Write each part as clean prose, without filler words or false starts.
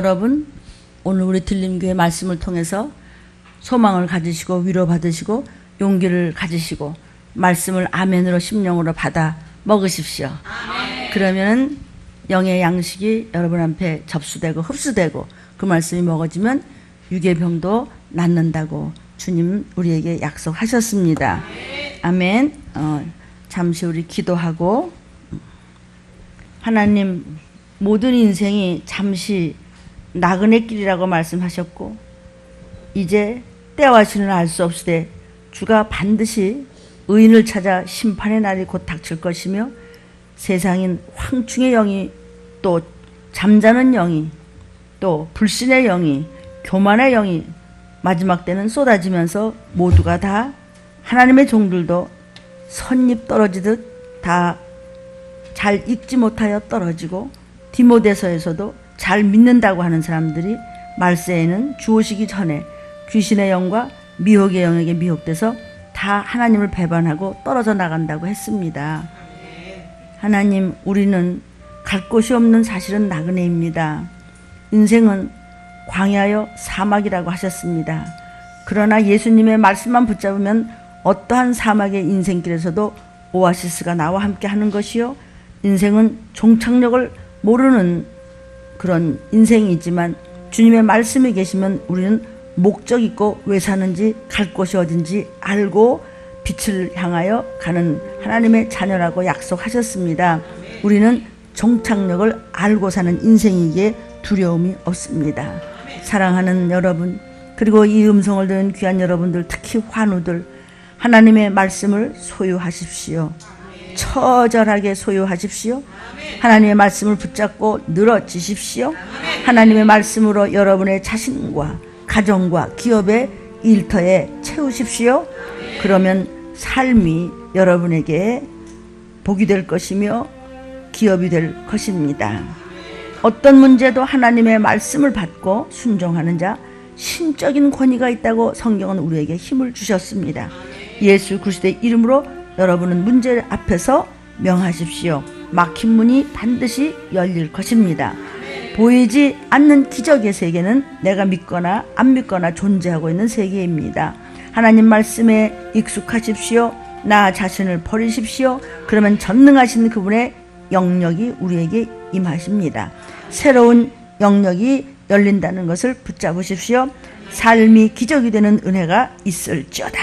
여러분, 오늘 우리 들림교회 말씀을 통해서 소망을 가지시고 위로받으시고 용기를 가지시고 말씀을 아멘으로 심령으로 받아 먹으십시오. 아멘. 그러면 영의 양식이 여러분 앞에 접수되고 흡수되고 그 말씀이 먹어지면 육의 병도 낫는다고 주님 우리에게 약속하셨습니다. 아멘. 잠시 우리 기도하고, 하나님 모든 인생이 잠시 나그네 길이라고 말씀하셨고 이제 때와 시는 알 수 없으되 주가 반드시 의인을 찾아 심판의 날이 곧 닥칠 것이며 세상인 황충의 영이 또 잠자는 영이 또 불신의 영이 교만의 영이 마지막 때는 쏟아지면서 모두가 다 하나님의 종들도 선잎 떨어지듯 다 잘 읽지 못하여 떨어지고 디모데서에서도 잘 믿는다고 하는 사람들이 말세에는 주오시기 전에 귀신의 영과 미혹의 영에게 미혹돼서 다 하나님을 배반하고 떨어져 나간다고 했습니다. 하나님, 우리는 갈 곳이 없는 사실은 나그네입니다. 인생은 광야여 사막이라고 하셨습니다. 그러나 예수님의 말씀만 붙잡으면 어떠한 사막의 인생길에서도 오아시스가 나와 함께 하는 것이요, 인생은 종착역을 모르는 그런 인생이지만 주님의 말씀이 계시면 우리는 목적 있고 왜 사는지 갈 곳이 어딘지 알고 빛을 향하여 가는 하나님의 자녀라고 약속하셨습니다. 우리는 종착역을 알고 사는 인생이기에 두려움이 없습니다. 사랑하는 여러분, 그리고 이 음성을 듣는 귀한 여러분들, 특히 환우들, 하나님의 말씀을 소유하십시오. 처절하게 소유하십시오. 하나님의 말씀을 붙잡고 늘어지십시오. 하나님의 말씀으로 여러분의 자신과 가정과 기업의 일터에 채우십시오. 그러면 삶이 여러분에게 복이 될 것이며 기업이 될 것입니다. 어떤 문제도 하나님의 말씀을 받고 순종하는 자, 신적인 권위가 있다고 성경은 우리에게 힘을 주셨습니다. 예수 그리스도의 이름으로 여러분은 문제 앞에서 명하십시오. 막힌 문이 반드시 열릴 것입니다. 보이지 않는 기적의 세계는 내가 믿거나 안 믿거나 존재하고 있는 세계입니다. 하나님 말씀에 익숙하십시오. 나 자신을 버리십시오. 그러면 전능하신 그분의 영역이 우리에게 임하십니다. 새로운 영역이 열린다는 것을 붙잡으십시오. 삶이 기적이 되는 은혜가 있을지어다.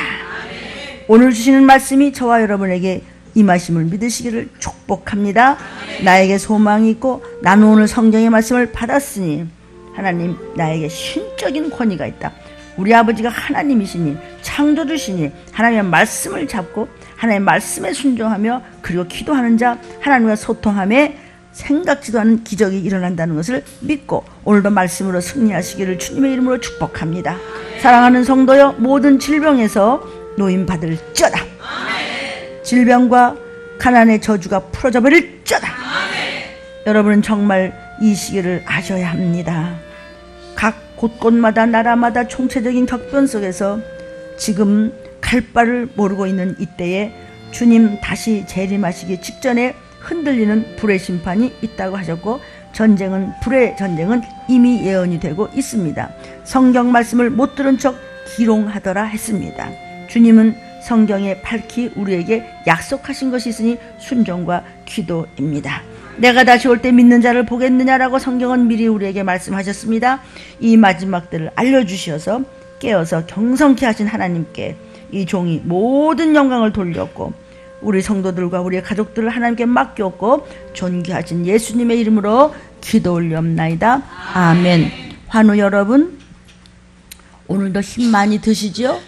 오늘 주시는 말씀이 저와 여러분에게 임하심을 믿으시기를 축복합니다. 나에게 소망이 있고 나는 오늘 성경의 말씀을 받았으니 하나님, 나에게 신적인 권위가 있다. 우리 아버지가 하나님이시니 창조주시니 하나님의 말씀을 잡고 하나님의 말씀에 순종하며 그리고 기도하는 자, 하나님과 소통하며 생각지도 않은 기적이 일어난다는 것을 믿고 오늘도 말씀으로 승리하시기를 주님의 이름으로 축복합니다. 사랑하는 성도여, 모든 질병에서 노임받을지어다. 질병과 가난의 저주가 풀어져 버릴지어다. 여러분은 정말 이 시기를 아셔야 합니다. 각 곳곳마다 나라마다 총체적인 격변 속에서 지금 갈 바를 모르고 있는 이때에 주님 다시 재림하시기 직전에 흔들리는 불의 심판이 있다고 하셨고, 불의 전쟁은 이미 예언이 되고 있습니다. 성경 말씀을 못 들은 척 기롱하더라 했습니다. 주님은 성경에 밝히 우리에게 약속하신 것이 있으니 순종과 기도입니다. 내가 다시 올 때 믿는 자를 보겠느냐라고 성경은 미리 우리에게 말씀하셨습니다. 이 마지막 때를 알려주셔서 깨어서 경성케 하신 하나님께 이 종이 모든 영광을 돌렸고 우리 성도들과 우리의 가족들을 하나님께 맡겼고 존귀하신 예수님의 이름으로 기도 올리옵나이다. 아멘. 환우 여러분, 오늘도 힘 많이 드시죠?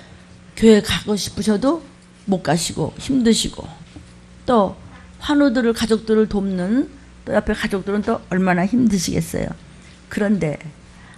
교회 가고 싶으셔도 못 가시고 힘드시고, 또 환우들을, 가족들을 돕는 또 옆에 가족들은 또 얼마나 힘드시겠어요. 그런데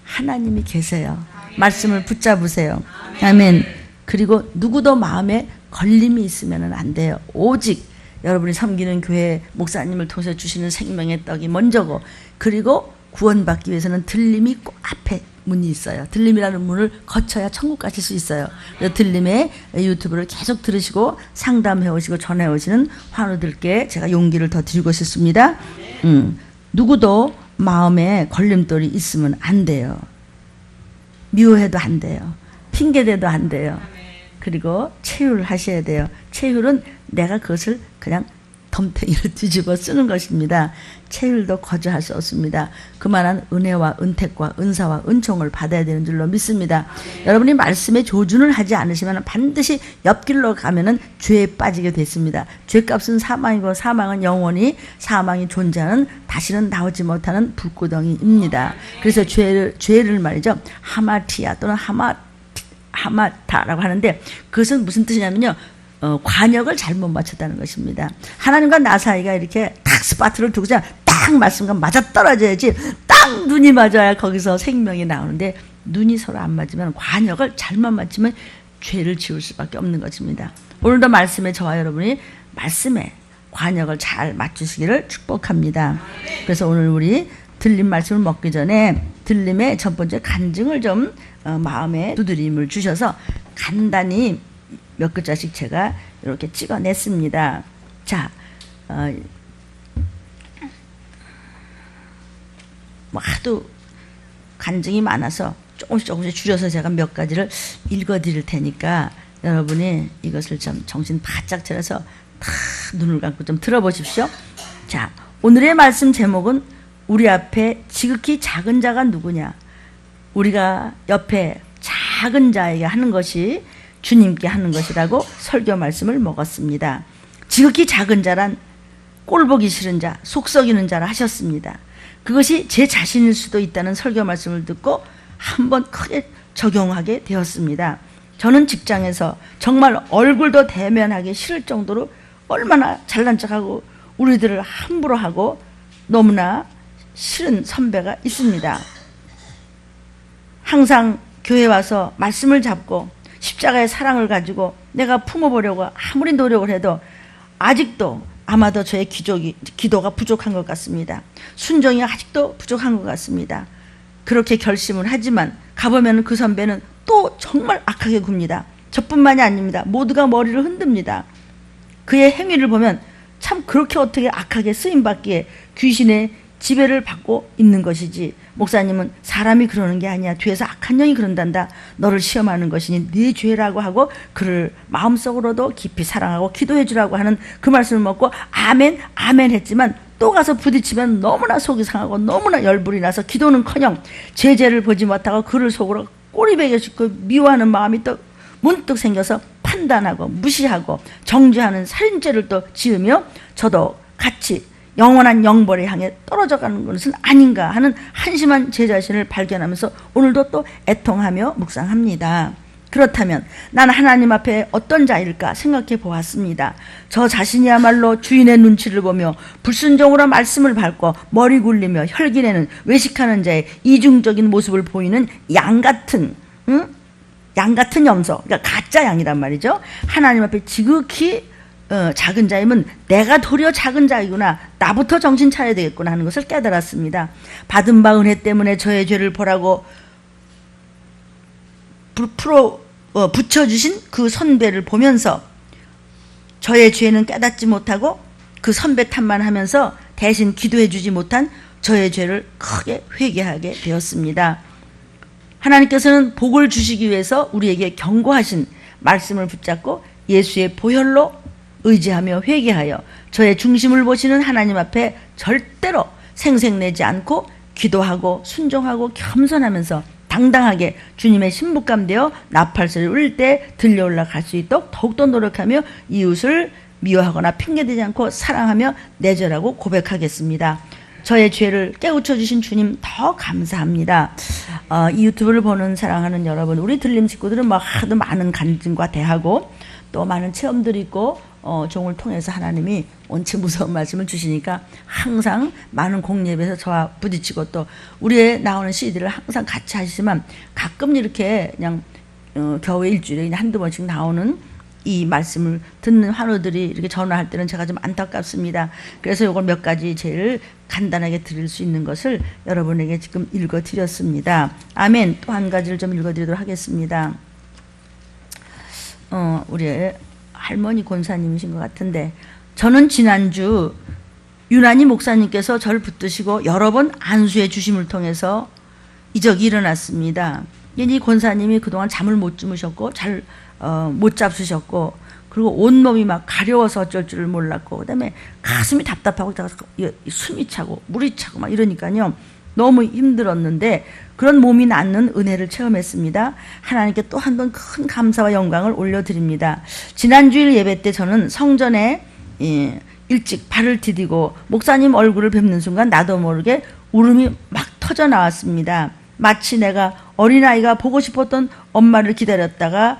하나님이 계세요. 말씀을 붙잡으세요. 아멘. 그리고 누구도 마음에 걸림이 있으면 안 돼요. 오직 여러분이 섬기는 교회 목사님을 통해서 주시는 생명의 떡이 먼저고, 그리고 구원받기 위해서는 들림이 꼭 앞에 문이 있어요. 들림이라는 문을 거쳐야 천국 가실 수 있어요. 그래서 들림의 유튜브를 계속 들으시고 상담해 오시고 전해 오시는 환우들께 제가 용기를 더 드리고 싶습니다. 누구도 마음에 걸림돌이 있으면 안 돼요. 미워해도 안 돼요. 핑계대도 안 돼요. 그리고 체휼을 하셔야 돼요. 체휼은 내가 그것을 그냥 덤탱이로 뒤집어 쓰는 것입니다. 체휼도 거저할 수 없습니다. 그만한 은혜와 은택과 은사와 은총을 받아야 되는 줄로 믿습니다. 여러분이 말씀에 조준을 하지 않으시면 반드시 옆길로 가면은 죄에 빠지게 됐습니다. 죄값은 사망이고 사망은 영원히 사망이 존재하는 다시는 나오지 못하는 불구덩이입니다. 그래서 죄를 말이죠. 하마티아 또는 하마타라고 하는데 그것은 무슨 뜻이냐면요. 관역을 잘못 맞췄다는 것입니다. 하나님과 나 사이가 이렇게 딱 스파트를 두고자 딱 말씀과 맞아떨어져야지 딱 눈이 맞아야 거기서 생명이 나오는데 눈이 서로 안 맞으면 관역을 잘못 맞추면 죄를 지을 수밖에 없는 것입니다. 오늘도 말씀에 저와 여러분이 말씀에 관역을 잘 맞추시기를 축복합니다. 그래서 오늘 우리 들림 말씀을 먹기 전에 들림의 첫 번째 간증을 좀 마음에 두드림을 주셔서 간단히 몇 글자씩 제가 이렇게 찍어냈습니다. 자, 하도 간증이 많아서 조금씩 줄여서 제가 몇 가지를 읽어드릴 테니까 여러분이 이것을 좀 정신 바짝 차려서 다 눈을 감고 좀 들어보십시오. 자, 오늘의 말씀 제목은 우리 앞에 지극히 작은 자가 누구냐? 우리가 옆에 작은 자에게 하는 것이 주님께 하는 것이라고 설교 말씀을 먹었습니다. 지극히 작은 자란 꼴보기 싫은 자, 속 썩이는 자라 하셨습니다. 그것이 제 자신일 수도 있다는 설교 말씀을 듣고 한번 크게 적용하게 되었습니다. 저는 직장에서 정말 얼굴도 대면하기 싫을 정도로 얼마나 잘난 척하고 우리들을 함부로 하고 너무나 싫은 선배가 있습니다. 항상 교회 와서 말씀을 잡고 십자가의 사랑을 가지고 내가 품어보려고 아무리 노력을 해도 아직도 아마도 저의 기도가 부족한 것 같습니다. 순종이 아직도 부족한 것 같습니다. 그렇게 결심을 하지만 가보면 그 선배는 또 정말 악하게 굽니다. 저뿐만이 아닙니다. 모두가 머리를 흔듭니다. 그의 행위를 보면 참 그렇게 어떻게 악하게 쓰임받기에 귀신의 지배를 받고 있는 것이지. 목사님은 사람이 그러는 게 아니야. 뒤에서 악한 영이 그런단다. 너를 시험하는 것이니 네 죄라고 하고 그를 마음속으로도 깊이 사랑하고 기도해 주라고 하는 그 말씀을 먹고 아멘 아멘 했지만 또 가서 부딪히면 너무나 속이 상하고 너무나 열불이 나서 기도는커녕 제 죄를 보지 못하고 그를 속으로 꼬리배겨 짚고 미워하는 마음이 또 문득 생겨서 판단하고 무시하고 정죄하는 살인죄를 또 지으며 저도 같이 영원한 영벌에 향해 떨어져가는 것은 아닌가 하는 한심한 제 자신을 발견하면서 오늘도 또 애통하며 묵상합니다. 그렇다면 나는 하나님 앞에 어떤 자일까 생각해 보았습니다. 저 자신이야말로 주인의 눈치를 보며 불순종으로 말씀을 밟고 머리 굴리며 혈기내는 외식하는 자의 이중적인 모습을 보이는 양같은 염소, 그러니까 가짜 양이란 말이죠. 하나님 앞에 지극히 작은 자이면 내가 도리어 작은 자이구나. 나부터 정신 차려야 되겠구나 하는 것을 깨달았습니다. 받은 바 은혜 때문에 저의 죄를 보라고 붙여주신 그 선배를 보면서 저의 죄는 깨닫지 못하고 그 선배 탓만 하면서 대신 기도해 주지 못한 저의 죄를 크게 회개하게 되었습니다. 하나님께서는 복을 주시기 위해서 우리에게 경고하신 말씀을 붙잡고 예수의 보혈로 의지하며 회개하여 저의 중심을 보시는 하나님 앞에 절대로 생색내지 않고 기도하고 순종하고 겸손하면서 당당하게 주님의 신부감 되어 나팔소리 울릴 때 들려 올라갈 수 있도록 더욱더 노력하며 이웃을 미워하거나 핑계대지 않고 사랑하며 내절하고 고백하겠습니다. 저의 죄를 깨우쳐 주신 주님 더 감사합니다. 이 유튜브를 보는 사랑하는 여러분, 우리 들림 식구들은 뭐 하도 많은 간증과 대하고 또 많은 체험들이 있고 종을 통해서 하나님이 원체 무서운 말씀을 주시니까 항상 많은 공예배에서 저와 부딪히고 또 우리의 나오는 CD를 항상 같이 하시지만 가끔 이렇게 그냥 겨우 일주일에 그냥 한두 번씩 나오는 이 말씀을 듣는 환우들이 이렇게 전화할 때는 제가 좀 안타깝습니다. 그래서 이걸 몇 가지 제일 간단하게 드릴 수 있는 것을 여러분에게 지금 읽어드렸습니다. 아멘. 또 한 가지를 좀 읽어드리도록 하겠습니다. 우리 할머니 권사님이신 것 같은데, 저는 지난주 유난히 목사님께서 저를 붙드시고 여러 번 안수해 주심을 통해서 이적이 일어났습니다. 이 권사님이 그동안 잠을 못 주무셨고 잘 못 잡수셨고 그리고 온몸이 막 가려워서 어쩔 줄을 몰랐고 그다음에 가슴이 답답하고 숨이 차고 물이 차고 막 이러니까요. 너무 힘들었는데 그런 몸이 낫는 은혜를 체험했습니다. 하나님께 또 한 번 큰 감사와 영광을 올려드립니다. 지난주일 예배 때 저는 성전에 일찍 발을 디디고 목사님 얼굴을 뵙는 순간 나도 모르게 울음이 막 터져 나왔습니다. 마치 내가 어린아이가 보고 싶었던 엄마를 기다렸다가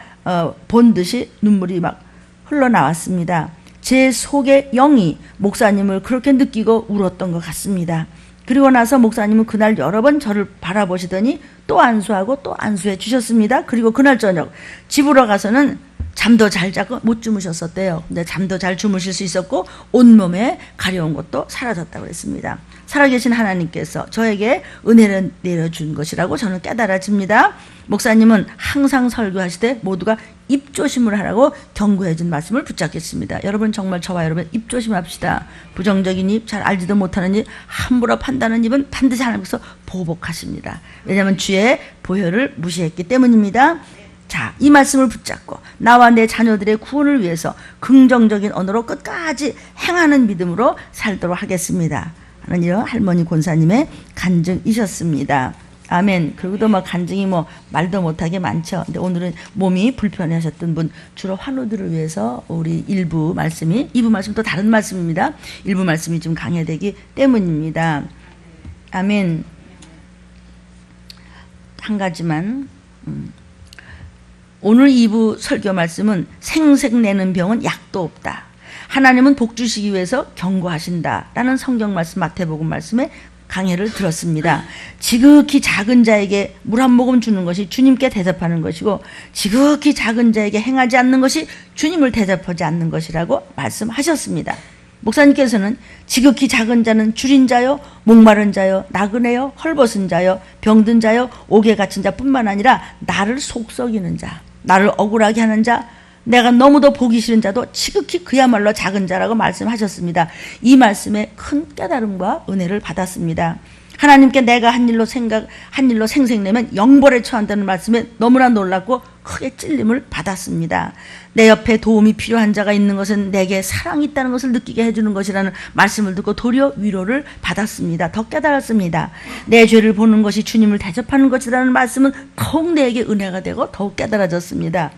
본 듯이 눈물이 막 흘러나왔습니다. 제 속의 영이 목사님을 그렇게 느끼고 울었던 것 같습니다. 그리고 나서 목사님은 그날 여러 번 저를 바라보시더니 또 안수하고 또 안수해 주셨습니다. 그리고 그날 저녁 집으로 가서는 잠도 잘 자고 못 주무셨었대요. 근데 잠도 잘 주무실 수 있었고 온몸에 가려운 것도 사라졌다고 했습니다. 살아계신 하나님께서 저에게 은혜를 내려준 것이라고 저는 깨달아집니다. 목사님은 항상 설교하시되 모두가 입조심을 하라고 경고해 준 말씀을 붙잡겠습니다. 여러분 정말 저와 여러분 입조심합시다. 부정적인 입, 잘 알지도 못하는 입, 함부로 판단하는 입은 반드시 하나님께서 보복하십니다. 왜냐하면 주의 보혈을 무시했기 때문입니다. 자, 이 말씀을 붙잡고 나와 내 자녀들의 구원을 위해서 긍정적인 언어로 끝까지 행하는 믿음으로 살도록 하겠습니다. 하는 이런 할머니 권사님의 간증이셨습니다. 아멘. 그리고도 뭐 간증이 뭐 말도 못하게 많죠. 근데 오늘은 몸이 불편하셨던 분, 주로 환우들을 위해서 우리 일부 말씀이, 2부 말씀 또 다른 말씀입니다. 일부 말씀이 좀 강해되기 때문입니다. 아멘. 한 가지만, 오늘 2부 설교 말씀은 생색내는 병은 약도 없다. 하나님은 복 주시기 위해서 경고하신다라는 성경 말씀 마태복음 말씀에 강해를 들었습니다. 지극히 작은 자에게 물 한 모금 주는 것이 주님께 대접하는 것이고 지극히 작은 자에게 행하지 않는 것이 주님을 대접하지 않는 것이라고 말씀하셨습니다. 목사님께서는 지극히 작은 자는 줄인 자요, 목마른 자요, 나그네요, 헐벗은 자요, 병든 자요, 옥에 갇힌 자뿐만 아니라 나를 속썩이는 자, 나를 억울하게 하는 자, 내가 너무도 보기 싫은 자도 지극히 그야말로 작은 자라고 말씀하셨습니다. 이 말씀에 큰 깨달음과 은혜를 받았습니다. 하나님께 내가 한 일로 생색내면 영벌에 처한다는 말씀에 너무나 놀랐고 크게 찔림을 받았습니다. 내 옆에 도움이 필요한 자가 있는 것은 내게 사랑이 있다는 것을 느끼게 해주는 것이라는 말씀을 듣고 도리어 위로를 받았습니다. 더 깨달았습니다. 내 죄를 보는 것이 주님을 대접하는 것이라는 말씀은 더욱 내게 은혜가 되고 더욱 깨달아졌습니다.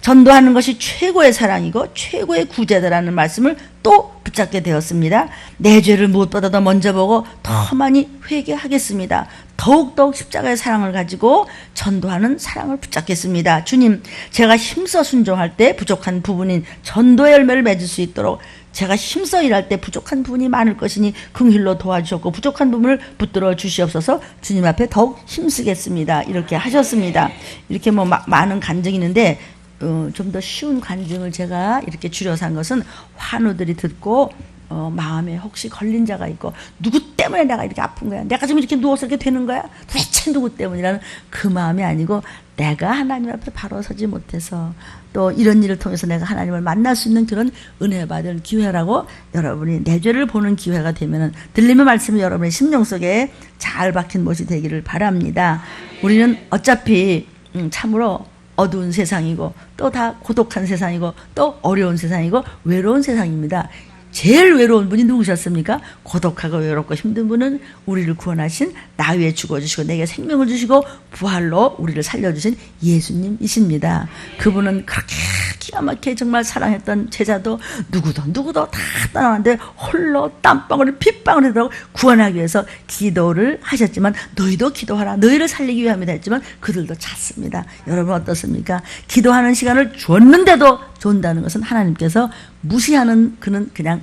전도하는 것이 최고의 사랑이고 최고의 구제다라는 말씀을 또 붙잡게 되었습니다. 내 죄를 무엇보다도 먼저 보고 더 많이 회개하겠습니다. 더욱더욱 십자가의 사랑을 가지고 전도하는 사랑을 붙잡겠습니다. 주님, 제가 힘써 순종할 때 부족한 부분인 전도의 열매를 맺을 수 있도록 제가 힘써 일할 때 부족한 부분이 많을 것이니 긍휼로 도와주셨고 부족한 부분을 붙들어 주시옵소서. 주님 앞에 더욱 힘쓰겠습니다. 이렇게 하셨습니다. 이렇게 뭐 많은 간증이 있는데 좀 더 쉬운 간증을 제가 이렇게 줄여서 한 것은 환우들이 듣고 마음에 혹시 걸린 자가 있고 누구 때문에 내가 이렇게 아픈 거야, 내가 지금 이렇게 누워서 이렇게 되는 거야, 도대체 누구 때문이라는 그 마음이 아니고 내가 하나님 앞에 바로 서지 못해서 또 이런 일을 통해서 내가 하나님을 만날 수 있는 그런 은혜 받을 기회라고 여러분이 내 죄를 보는 기회가 되면은 들림의 말씀이 여러분의 심령 속에 잘 박힌 못이 되기를 바랍니다. 우리는 어차피 참으로 어두운 세상이고 또 다 고독한 세상이고 또 어려운 세상이고 외로운 세상입니다. 제일 외로운 분이 누구셨습니까? 고독하고 외롭고 힘든 분은 우리를 구원하신 나 위에 죽어주시고 내게 생명을 주시고 부활로 우리를 살려주신 예수님이십니다. 그분은 그렇게 기가 막히게 정말 사랑했던 제자도 누구도 다 떠나는데 홀로 땀방울을 핏방울을 들어 구원하기 위해서 기도를 하셨지만 너희도 기도하라, 너희를 살리기 위함이다 했지만 그들도 잤습니다. 여러분 어떻습니까? 기도하는 시간을 줬는데도 존다는 것은 하나님께서 무시하는 그는 그냥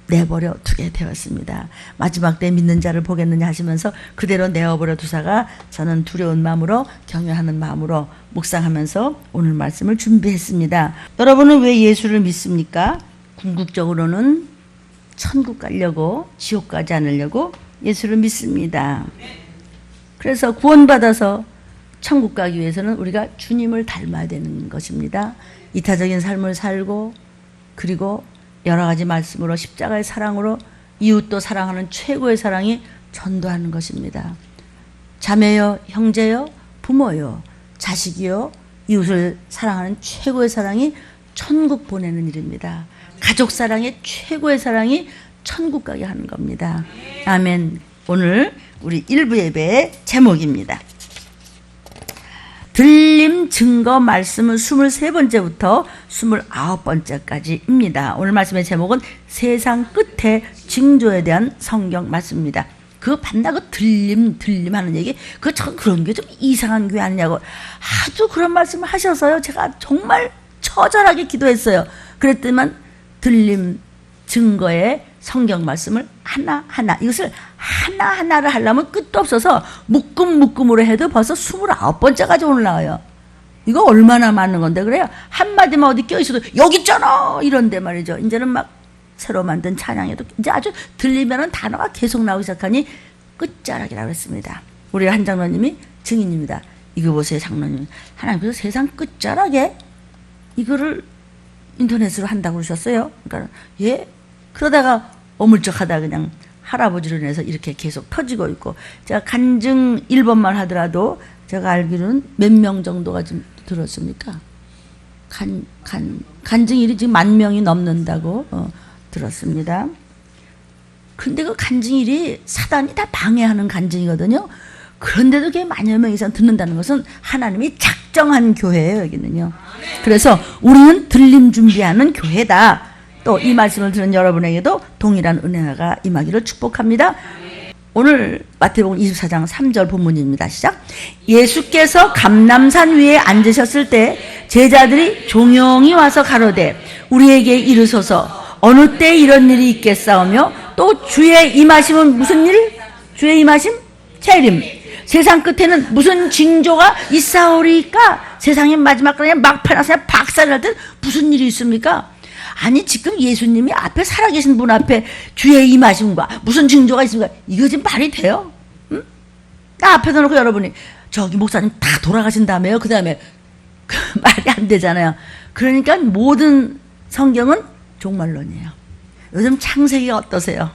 내버려 두게 되었습니다. 마지막 때 믿는 자를 보겠느냐 하시면서 그대로 내어버려 두사가 저는 두려운 마음으로 경외하는 마음으로 묵상하면서 오늘 말씀을 준비했습니다. 여러분은 왜 예수를 믿습니까? 궁극적으로는 천국 가려고, 지옥 가지 않으려고 예수를 믿습니다. 그래서 구원받아서 천국 가기 위해서는 우리가 주님을 닮아야 되는 것입니다. 이타적인 삶을 살고 그리고 여러 가지 말씀으로 십자가의 사랑으로 이웃도 사랑하는 최고의 사랑이 전도하는 것입니다. 자매요, 형제요, 부모요, 자식이요, 이웃을 사랑하는 최고의 사랑이 천국 보내는 일입니다. 가족 사랑의 최고의 사랑이 천국 가게 하는 겁니다. 아멘. 오늘 우리 1부 예배의 제목입니다. 들림 증거 말씀은 23번째부터 29번째까지입니다. 오늘 말씀의 제목은 세상 끝에 징조에 대한 성경 말씀입니다. 그거 봤나? 그 들림 하는 얘기? 그런 게 좀 이상한 교회 아니냐고 하도 그런 말씀을 하셔서요. 제가 정말 처절하게 기도했어요. 그랬더니만 들림 증거의 성경 말씀을 하나하나, 이것을 하나하나를 하려면 끝도 없어서 묶음으로 해도 벌써 29번째까지 오늘 나와요. 이거 얼마나 많은 건데 그래요? 한마디만 어디 껴있어도 여기 있잖아 이런데 말이죠. 이제는 막 새로 만든 찬양에도 이제 아주 들리면은 단어가 계속 나오기 시작하니 끝자락이라고 했습니다. 우리 한 장로님이 증인입니다. 이거 보세요, 장로님. 하나님께서 세상 끝자락에 이거를 인터넷으로 한다고 그러셨어요. 그러니까 예? 그러다가 어물쩍하다 그냥 할아버지로 인해서 이렇게 계속 터지고 있고, 제가 간증 1번만 하더라도 제가 알기로는 몇 명 정도가 좀 들었습니까? 간증일이 지금 10,000명이 넘는다고 들었습니다. 근데 그 간증일이 사단이 다 방해하는 간증이거든요. 그런데도 그게 만여 명 이상 듣는다는 것은 하나님이 작정한 교회예요, 여기는요. 그래서 우리는 들림 준비하는 교회다. 또 이 말씀을 들은 여러분에게도 동일한 은혜가 임하기를 축복합니다. 오늘 마태복음 24장 3절 본문입니다. 시작. 예수께서 감람산 위에 앉으셨을 때 제자들이 종용이 와서 가로되 우리에게 이르소서 어느 때 이런 일이 있겠사오며 또 주의 임하심은 무슨 일? 주의 임하심? 재림. 세상 끝에는 무슨 징조가 있사오리까? 세상의 마지막 그냥 막판에서 박살이 날 때 무슨 일이 있습니까? 아니 지금 예수님이 앞에 살아계신 분 앞에 주의 임하심과 무슨 징조가 있습니까? 이거 지금 말이 돼요? 응? 나 앞에다 놓고 여러분이 저기 목사님 다 돌아가신 다음에요. 그 다음에 말이 안 되잖아요. 그러니까 모든 성경은 종말론이에요. 요즘 창세기가 어떠세요?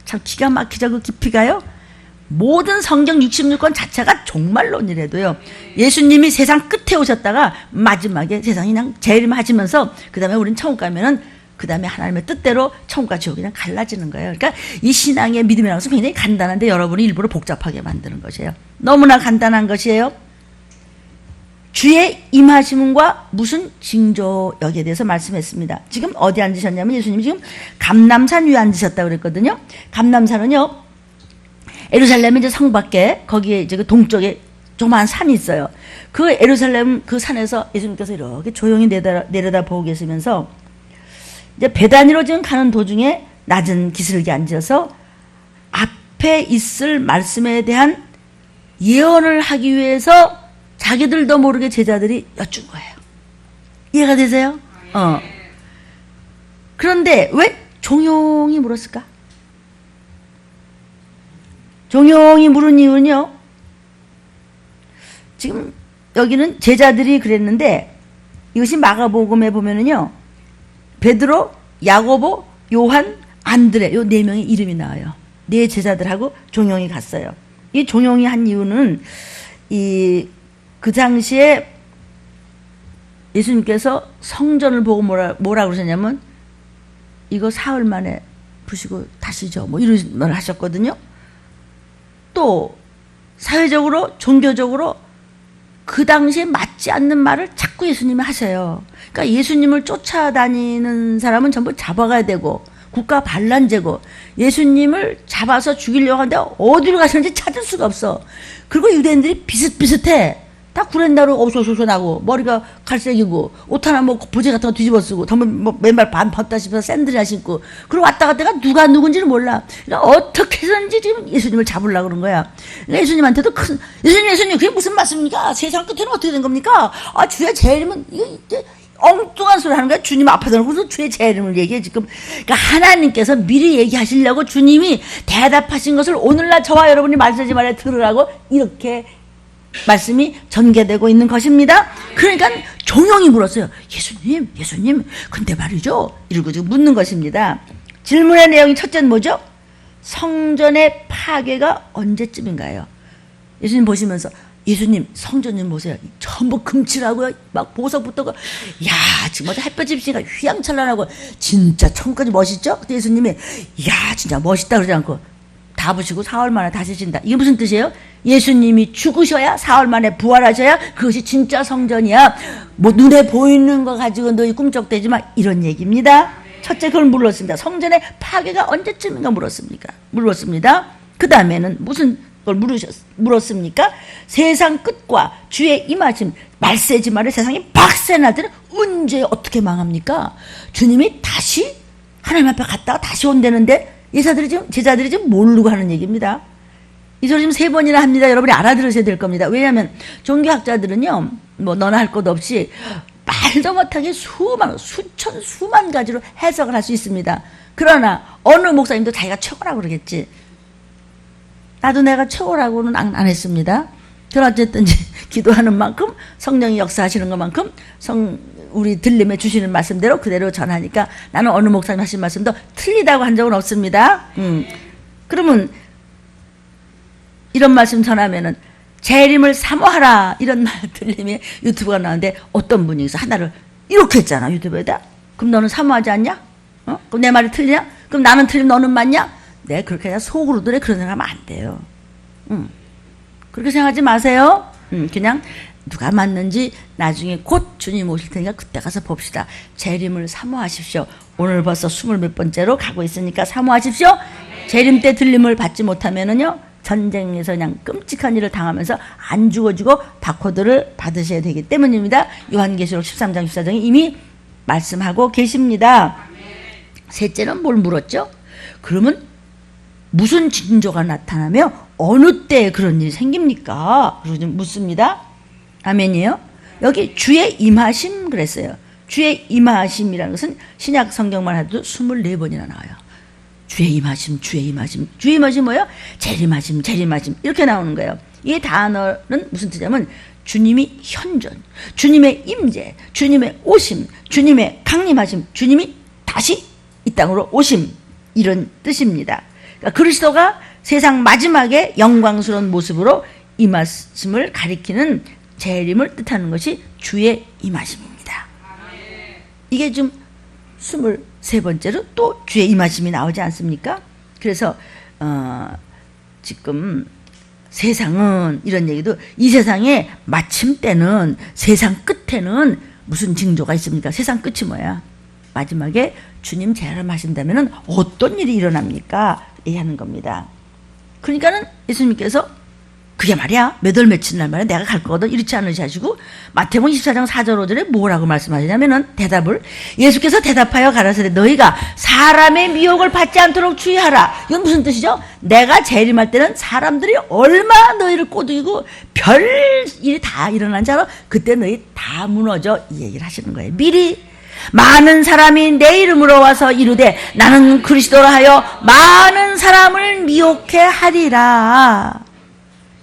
참 기가 막히죠. 그 깊이가요. 모든 성경 66권 자체가 종말론이라도요. 예수님이 세상 끝에 오셨다가 마지막에 세상이 그냥 재림하시면서 그 다음에 우린 천국 가면은 그 다음에 하나님의 뜻대로 천국과 지옥이 그냥 갈라지는 거예요. 그러니까 이 신앙의 믿음이라는 것은 굉장히 간단한데 여러분이 일부러 복잡하게 만드는 것이에요. 너무나 간단한 것이에요. 주의 임하심과 무슨 징조 여기에 대해서 말씀했습니다. 지금 어디 앉으셨냐면 예수님이 지금 감람산 위에 앉으셨다고 그랬거든요. 감람산은요, 예루살렘의 이제 성 밖에 거기에 이제 그 동쪽에 조그마한 산이 있어요. 그 예루살렘 그 산에서 예수님께서 이렇게 조용히 내려다 보고 계시면서 이제 베다니로 지금 가는 도중에 낮은 기슭에 앉아서 앞에 있을 말씀에 대한 예언을 하기 위해서 자기들도 모르게 제자들이 여쭌 거예요. 이해가 되세요? 그런데 왜 종용이 물었을까? 종용이 물은 이유는요, 지금 여기는 제자들이 그랬는데 이것이 마가복음에 보면은요, 베드로, 야고보, 요한, 안드레 요 4명의 이름이 나와요. 4 제자들하고 종용이 갔어요. 이 종용이 한 이유는 그 당시에 예수님께서 성전을 보고 뭐라 그러셨냐면 이거 사흘 만에 부시고 다시죠. 뭐 이런 말을 하셨거든요. 또 사회적으로 종교적으로 그 당시에 맞지 않는 말을 자꾸 예수님이 하세요. 그러니까 예수님을 쫓아다니는 사람은 전부 잡아가야 되고 국가 반란죄고 예수님을 잡아서 죽이려고 하는데 어디로 가시는지 찾을 수가 없어. 그리고 유대인들이 비슷비슷해. 다 구렛나루 어소소소 나고 머리가 갈색이고 옷 하나 뭐 보재 같은 거 뒤집어 쓰고 뭐 맨발 반 벗다시피 샌들이나 신고 그리고 왔다 갔다가 누가 누군지를 몰라. 그러니까 어떻게 해서든지 지금 예수님을 잡으려고 그런 거야. 그러니까 예수님한테도 예수님 그게 무슨 말씀입니까? 세상 끝에는 어떻게 된 겁니까? 아 주의 재림은 이거 이제 엉뚱한 소리 하는 거야. 주님 앞에서 놓고서 주의 재림을 얘기해 지금. 그러니까 하나님께서 미리 얘기하시려고 주님이 대답하신 것을 오늘날 저와 여러분이 말씀하지 말에 들으라고 이렇게 말씀이 전개되고 있는 것입니다. 그러니까 종용이 물었어요. 예수님, 근데 말이죠. 이러고 지금 묻는 것입니다. 질문의 내용이 첫째는 뭐죠? 성전의 파괴가 언제쯤인가요? 예수님 보시면서 예수님 성전 좀 보세요. 전부 금칠하고요. 막 보석부터 야 지금 어제 햇볕이 비치니까 휘황찬란하고 진짜 천국까지 멋있죠? 그때 예수님이 야 진짜 멋있다 그러지 않고 다 부시고 4월 만에 다시 진다. 이게 무슨 뜻이에요? 예수님이 죽으셔야 4월 만에 부활하셔야 그것이 진짜 성전이야. 뭐 눈에 보이는 거 가지고 너희 꿈쩍대지 마 이런 얘기입니다. 첫째 그걸 물었습니다. 성전의 파괴가 언제쯤인가 물었습니다. 그 다음에는 무슨 걸 물었습니까? 세상 끝과 주의 임하심 말세지 말을 세상이 박세날 때는 언제 어떻게 망합니까? 주님이 다시 하나님 앞에 갔다가 다시 온다는데 제자들이 지금 모르고 하는 얘기입니다. 이 소리 지금 3번이나 합니다. 여러분이 알아들으셔야 될 겁니다. 왜냐하면 종교학자들은요, 뭐 너나 할 것 없이 말도 못하게 수만 가지로 해석을 할 수 있습니다. 그러나 어느 목사님도 자기가 최고라고 그러겠지. 나도 내가 최고라고는 안 했습니다. 그러나 어쨌든 기도하는 만큼 성령이 역사하시는 것만큼 우리 들림에 주시는 말씀대로 그대로 전하니까 나는 어느 목사님 하신 말씀도 틀리다고 한 적은 없습니다. 그러면 이런 말씀 전하면은 재림을 사모하라 이런 말 들림에 유튜브가 나왔는데 어떤 분이 있어 하나를 이렇게 했잖아 유튜브에다. 그럼 너는 사모하지 않냐? 그럼 내 말이 틀리냐? 그럼 나는 틀리면 너는 맞냐? 네, 그렇게 해서 속으로들에 그런 생각하면 안 돼요. 그렇게 생각하지 마세요. 그냥 누가 맞는지 나중에 곧 주님 오실 테니까 그때 가서 봅시다. 재림을 사모하십시오. 오늘 벌써 20몇 번째로 가고 있으니까 사모하십시오. 재림 때 들림을 받지 못하면은요, 전쟁에서 그냥 끔찍한 일을 당하면서 안 죽어지고 바코드를 받으셔야 되기 때문입니다. 요한계시록 13장 14장에 이미 말씀하고 계십니다. 셋째는 뭘 물었죠? 그러면 무슨 징조가 나타나며 어느 때 그런 일이 생깁니까? 그러고 묻습니다. 아멘이에요? 여기 주의 임하심 그랬어요. 주의 임하심이라는 것은 신약 성경만 해도 24번이나 나와요. 주의 임하심, 주의 임하심. 주의 임하심 뭐예요? 재림하심, 재림하심. 이렇게 나오는 거예요. 이 단어는 무슨 뜻이냐면 주님이 현존, 주님의 임재, 주님의 오심, 주님의 강림하심, 주님이 다시 이 땅으로 오심 이런 뜻입니다. 그러니까 그리스도가 세상 마지막에 영광스러운 모습으로 임하심을 가리키는 재림을 뜻하는 것이 주의 임하심입니다. 이게 좀 23번째로 또 주의 임하심이 나오지 않습니까? 그래서 지금 세상은 이런 얘기도 이 세상의 마침 때는 세상 끝에는 무슨 징조가 있습니까? 세상 끝이 뭐야? 마지막에 주님 재림하신다면 어떤 일이 일어납니까? 얘기하는 겁니다. 그러니까는 예수님께서 그게 말이야 몇 월 며칠 날 말이야 내가 갈 거거든 이렇지 않으시고 마태복음 24장 4절 5절에 뭐라고 말씀하시냐면은 대답을 예수께서 대답하여 가라사대 너희가 사람의 미혹을 받지 않도록 주의하라. 이건 무슨 뜻이죠? 내가 재림할 때는 사람들이 얼마나 너희를 꼬드기고 별 일이 다 일어난 줄 알아? 그때 너희 다 무너져 이 얘기를 하시는 거예요. 미리 많은 사람이 내 이름으로 와서 이르되 나는 그리스도라 하여 많은 사람을 미혹해 하리라.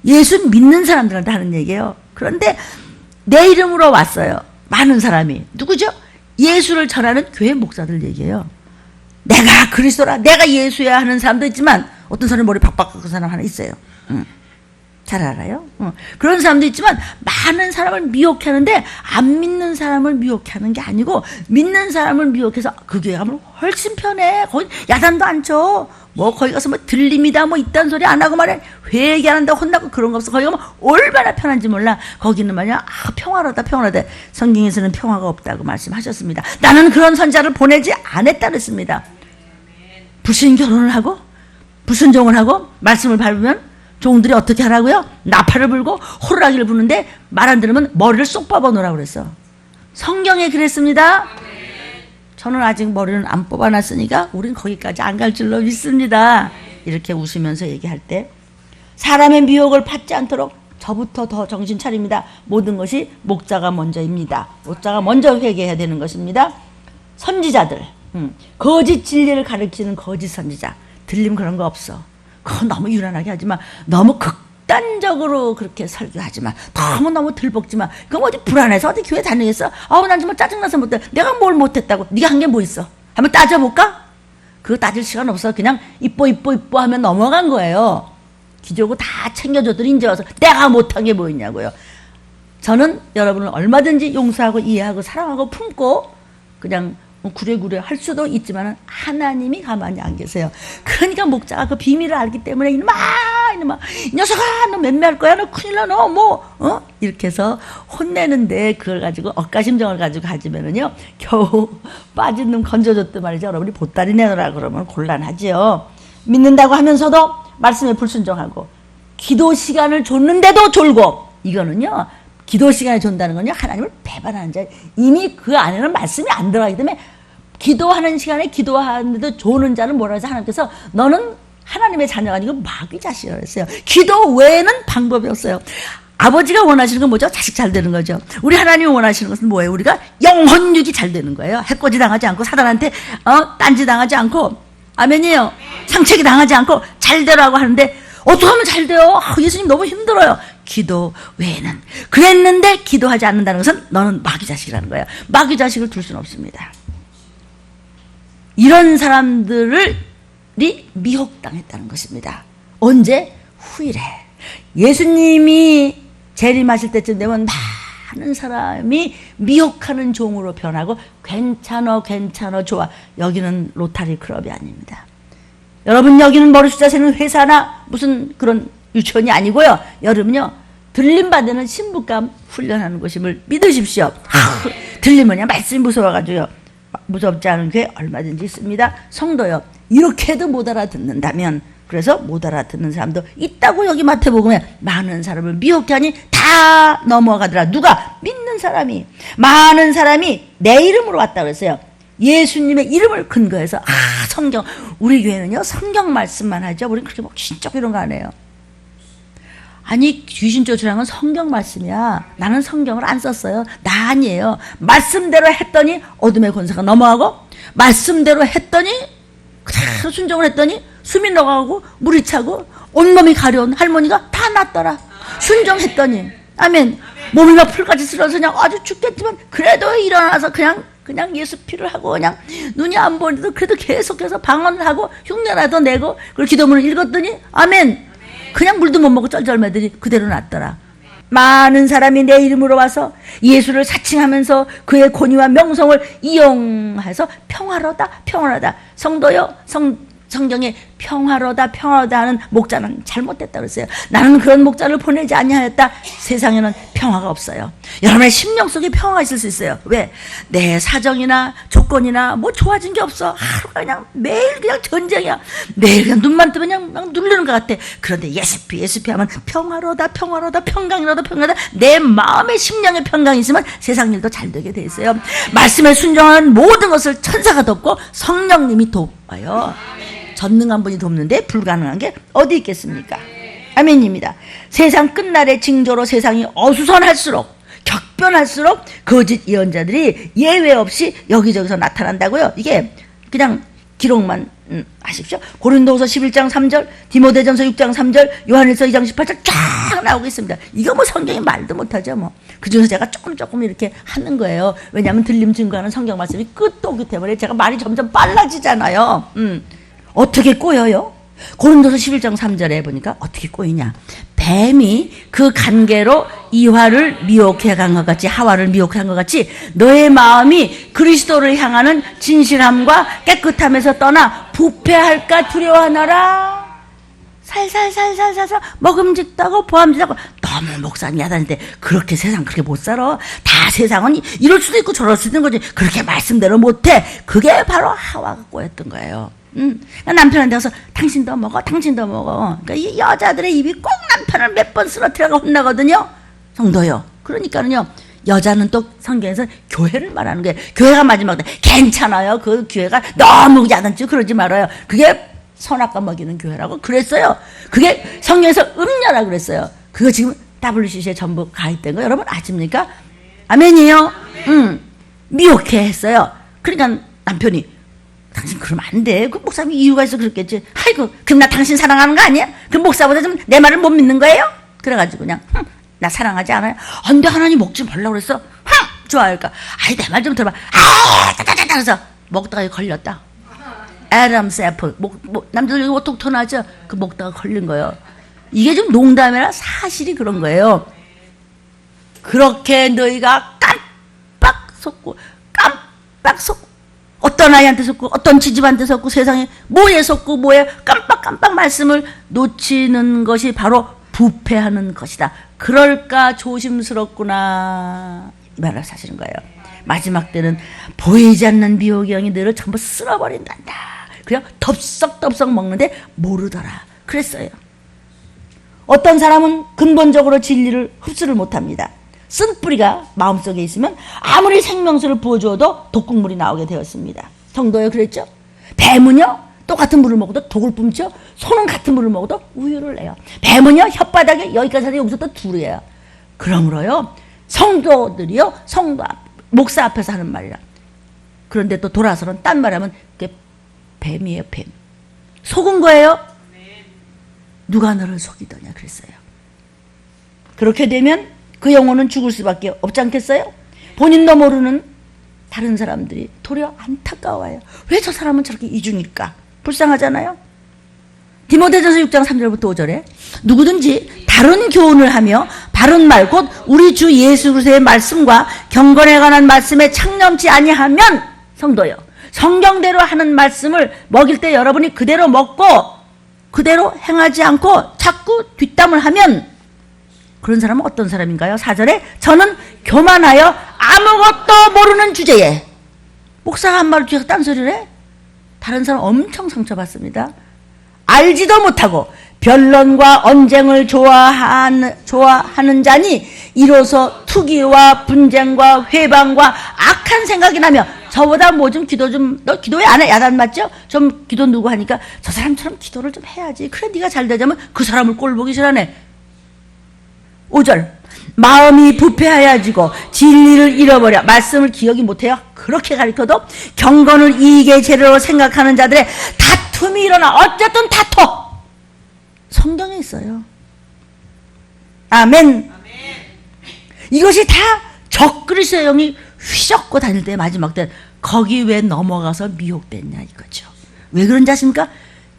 예수 믿는 사람들한테 하는 얘기예요. 그런데 내 이름으로 왔어요. 많은 사람이. 누구죠? 예수를 전하는 교회 목사들 얘기예요. 내가 그리스도라, 내가 예수야 하는 사람도 있지만 어떤 사람이 머리 박박 깎은 사람 하나 있어요. 잘 알아요? 그런 사람도 있지만 많은 사람을 미혹하는데 안 믿는 사람을 미혹하는 게 아니고 믿는 사람을 미혹해서 그 교회 가면 훨씬 편해. 거기 야단도 안 쳐. 뭐 거기 가서 뭐 들림이다 뭐 이딴 소리 안 하고 말이야 회개하는다 혼나고 그런 거 없어. 거기 가면 얼마나 편한지 몰라. 거기는 말이야 평화로다 평화로다. 성경에서는 평화가 없다고 말씀하셨습니다. 나는 그런 선자를 보내지 않았다 그랬습니다. 불신 결혼을 하고 불순종을 하고 말씀을 밟으면 종들이 어떻게 하라고요? 나팔을 불고 호루라기를 부는데 말 안 들으면 머리를 쏙 뽑아놓으라고 그랬어. 성경에 그랬습니다. 저는 아직 머리는 안 뽑아놨으니까 우린 거기까지 안 갈 줄로 믿습니다. 이렇게 웃으면서 얘기할 때 사람의 미혹을 받지 않도록 저부터 더 정신 차립니다. 모든 것이 목자가 먼저입니다. 목자가 먼저 회개해야 되는 것입니다. 선지자들, 거짓 진리를 가르치는 거짓 선지자 들림 그런 거 없어. 그건 너무 유난하게 하지만 너무 극단적으로 그렇게 설교하지만 너무 들볶지만 그럼 어디 불안해서 어디 교회 다니겠어? 난 정말 짜증나서 못해. 내가 뭘 못했다고? 네가 한 게 뭐 있어? 한번 따져볼까? 그거 따질 시간 없어. 그냥 이뻐 하면 넘어간 거예요. 기저고 다 챙겨줬더니 이제 와서 내가 못한 게 뭐 있냐고요. 저는 여러분을 얼마든지 용서하고 이해하고 사랑하고 품고 그냥 구레구레 할 수도 있지만 하나님이 가만히 안 계세요. 그러니까 목자가 그 비밀을 알기 때문에 이놈아 이 녀석아 너 맴매할 거야 너 큰일 나 너 뭐 이렇게 해서 혼내는데 그걸 가지고 억가심정을 가지고 가지면은요 겨우 빠진 놈 건져줬단 말이죠. 여러분이 보따리 내놓으라 그러면 곤란하지요. 믿는다고 하면서도 말씀에 불순종하고 기도 시간을 줬는데도 졸고 이거는요 기도 시간에 준다는 건요 하나님을 배반하는 자. 이미 그 안에는 말씀이 안 들어가기 때문에 기도하는 시간에 기도하는데도 조는 자는 뭐라 해서 하나님께서 너는 하나님의 자녀가 아니고 마귀 자식이라고 했어요. 기도 외에는 방법이 없어요. 아버지가 원하시는 건 뭐죠? 자식 잘 되는 거죠. 우리 하나님이 원하시는 것은 뭐예요? 우리가 영혼육이 잘 되는 거예요. 해코지 당하지 않고 사단한테 딴지 당하지 않고 아멘이에요. 상책이 당하지 않고 잘 되라고 하는데 어떻게 하면 잘 돼요? 예수님 너무 힘들어요. 기도 외에는. 그랬는데 기도하지 않는다는 것은 너는 마귀 자식이라는 거예요. 마귀 자식을 둘 수는 없습니다. 이런 사람들이 미혹당했다는 것입니다. 언제? 후일에. 예수님이 재림하실 때쯤 되면 많은 사람이 미혹하는 종으로 변하고 괜찮어 좋아. 여기는 로타리 클럽이 아닙니다. 여러분 여기는 머리 숫자 세는 회사나 무슨 그런 유치원이 아니고요. 여러분요 들림받는 신부감 훈련하는 곳임을 믿으십시오. 들리면요 말씀이 무서워가지고요. 무섭지 않은 교회 얼마든지 있습니다. 성도요 이렇게도 못 알아듣는다면 그래서 못 알아듣는 사람도 있다고 여기 마태복음에 많은 사람을 미혹해 하니 다 넘어가더라. 누가? 믿는 사람이. 많은 사람이 내 이름으로 왔다 그랬어요. 예수님의 이름을 근거해서 성경 우리 교회는요 성경 말씀만 하죠. 우리는 그렇게 뭐 신적 이런 거 안 해요. 아니 귀신 쫓으라는 건 성경 말씀이야. 나는 성경을 안 썼어요. 나 아니에요. 말씀대로 했더니 어둠의 권세가 넘어가고 말씀대로 했더니 그대로 순종을 했더니 숨이 넘어가고 물이 차고 온몸이 가려운 할머니가 다 낫더라. 순종했더니 아멘. 몸이 막 풀같이 쓰러서 그냥 아주 죽겠지만 그래도 일어나서 그냥 예수 피를 하고 그냥 눈이 안 보이는데도 그래도 계속해서 방언을 하고 흉내라도 내고 그걸 기도문을 읽었더니 아멘. 그냥 물도 못 먹고 쩔쩔매더니 그대로 낫더라. 많은 사람이 내 이름으로 와서 예수를 사칭하면서 그의 권위와 명성을 이용해서 평화로다. 성도요 성경에 평화로다 하는 목자는 잘못됐다 그랬어요. 나는 그런 목자를 보내지 아니하였다. 세상에는 평화가 없어요. 여러분의 심령 속에 평화가 있을 수 있어요. 왜? 내 사정이나 조건이나 뭐 좋아진 게 없어. 하루가 그냥 매일 그냥 전쟁이야. 매일 그냥 눈만 뜨면 그냥 누르는 것 같아. 그런데 예수피 하면 평화로다 평강이로다 내 마음의 심령의 평강이 있으면 세상 일도 잘 되게 돼 있어요. 말씀에 순종하는 모든 것을 천사가 돕고 성령님이 돕아요. 전능한 분이 돕는데 불가능한 게 어디 있겠습니까? 아멘입니다. 세상 끝날의 징조로 세상이 어수선할수록 격변할수록 거짓 예언자들이 예외 없이 여기저기서 나타난다고요. 이게 그냥 기록만 하십시오. 고린도후서 11장 3절, 디모데전서 6장 3절, 요한일서 2장 18절 쫙 나오고 있습니다. 이거 뭐 성경이 말도 못하죠. 뭐 그중에서 제가 조금 이렇게 하는 거예요. 왜냐하면 들림 증거하는 성경 말씀이 끝도 없기 때문에 제가 말이 점점 빨라지잖아요. 어떻게 꼬여요? 고린도서 11장 3절에 보니까 어떻게 꼬이냐. 뱀이 그 간계로 이화를 미혹해 간 것 같이 하와를 미혹한 것 같이 너의 마음이 그리스도를 향하는 진실함과 깨끗함에서 떠나 부패할까 두려워하노라. 살살 먹음직하고 보암직하고 너무 목사님 야단인데 그렇게 세상 그렇게 못 살아. 다 세상은 이럴 수도 있고 저럴 수도 있는 거지. 그렇게 말씀대로 못해. 그게 바로 하와가 꼬였던 거예요. 남편한테 가서 당신도 먹어. 그러니까 이 여자들의 입이 꼭 남편을 몇 번 쓰러뜨려가 혼나거든요. 성도요. 그러니까는요. 여자는 또 성경에서 교회를 말하는 거예요. 교회가 마지막에 괜찮아요. 그 교회가 너무 야단치고 그러지 말아요. 그게 선악과 먹이는 교회라고 그랬어요. 그게 성경에서 음녀라고 그랬어요. 그거 지금 WCC에 전부 가입된 거 여러분 아십니까? 아멘이에요. 미혹해 했어요. 그러니까 남편이 당신 그러면 안 돼. 그 목사님이 이유가 있어 그랬겠지. 아이고 그럼 나 당신 사랑하는 거 아니야? 그 목사보다 좀 내 말을 못 믿는 거예요? 그래가지고 그냥 나 사랑하지 않아요? 안 돼 하나님 먹지 말라고 그랬어. 좋아요. 그러니까 아이 내 말 좀 들어봐. 따따따따 해서 먹다가 걸렸다. 애덤스 애플. 남자들 이거 톡톡하죠? 그 먹다가 걸린 거예요. 이게 좀 농담이라 사실이 그런 거예요. 그렇게 너희가 깜빡 속고 어떤 아이한테 속고 어떤 지집한테 속고 세상에 뭐에 속고 뭐에 깜빡 말씀을 놓치는 것이 바로 부패하는 것이다. 그럴까 조심스럽구나 이 말을 사시는 거예요. 마지막 때는 보이지 않는 미혹의 영이 너를 전부 쓸어버린단다. 그냥 덥석덥석 먹는데 모르더라 그랬어요. 어떤 사람은 근본적으로 진리를 흡수를 못합니다. 쓴뿌리가 마음속에 있으면 아무리 생명수를 부어주어도 독국물이 나오게 되었습니다. 성도요 그랬죠? 뱀은요 똑같은 물을 먹어도 독을 뿜죠. 소는 같은 물을 먹어도 우유를 내요. 뱀은요 혓바닥에 여기까지 하는데 여기서부터 둘이에요. 그러므로요 성도들이요 목사 앞에서 하는 말이라. 그런데 또 돌아서는 딴 말하면 그게 뱀이에요. 뱀. 속은 거예요. 누가 너를 속이더냐 그랬어요. 그렇게 되면 그 영혼은 죽을 수밖에 없지 않겠어요? 본인도 모르는 다른 사람들이 도리어 안타까워요. 왜 저 사람은 저렇게 이중일까? 불쌍하잖아요. 디모데전서 6장 3절부터 5절에 누구든지 다른 교훈을 하며 바른 말 곧 우리 주 예수 그리스도의 말씀과 경건에 관한 말씀에 창념치 아니하면 성도요 성경대로 하는 말씀을 먹일 때 여러분이 그대로 먹고 그대로 행하지 않고 자꾸 뒷담을 하면 그런 사람은 어떤 사람인가요? 4절에 저는 교만하여 아무것도 모르는 주제에 목사가 한 말을 뒤에서 딴소리를 해? 다른 사람 엄청 상처받습니다. 알지도 못하고 변론과 언쟁을 좋아하는 자니 이로써 투기와 분쟁과 회방과 악한 생각이 나며 저보다 뭐 좀 기도 좀 너 기도에 안 해? 야단 맞죠? 좀 기도 누구 하니까 저 사람처럼 기도를 좀 해야지. 그래 네가 잘 되자면 그 사람을 꼴 보기 싫어하네. 5절 마음이 부패하여지고 진리를 잃어버려 말씀을 기억이 못해요. 그렇게 가르쳐도 경건을 이익의 재료로 생각하는 자들의 다툼이 일어나. 어쨌든 다퉈. 성경에 있어요. 아멘. 이것이 다 적그리스도의 영이 휘젓고 다닐 때 마지막 때 거기 왜 넘어가서 미혹됐냐 이거죠. 왜 그런지 아십니까?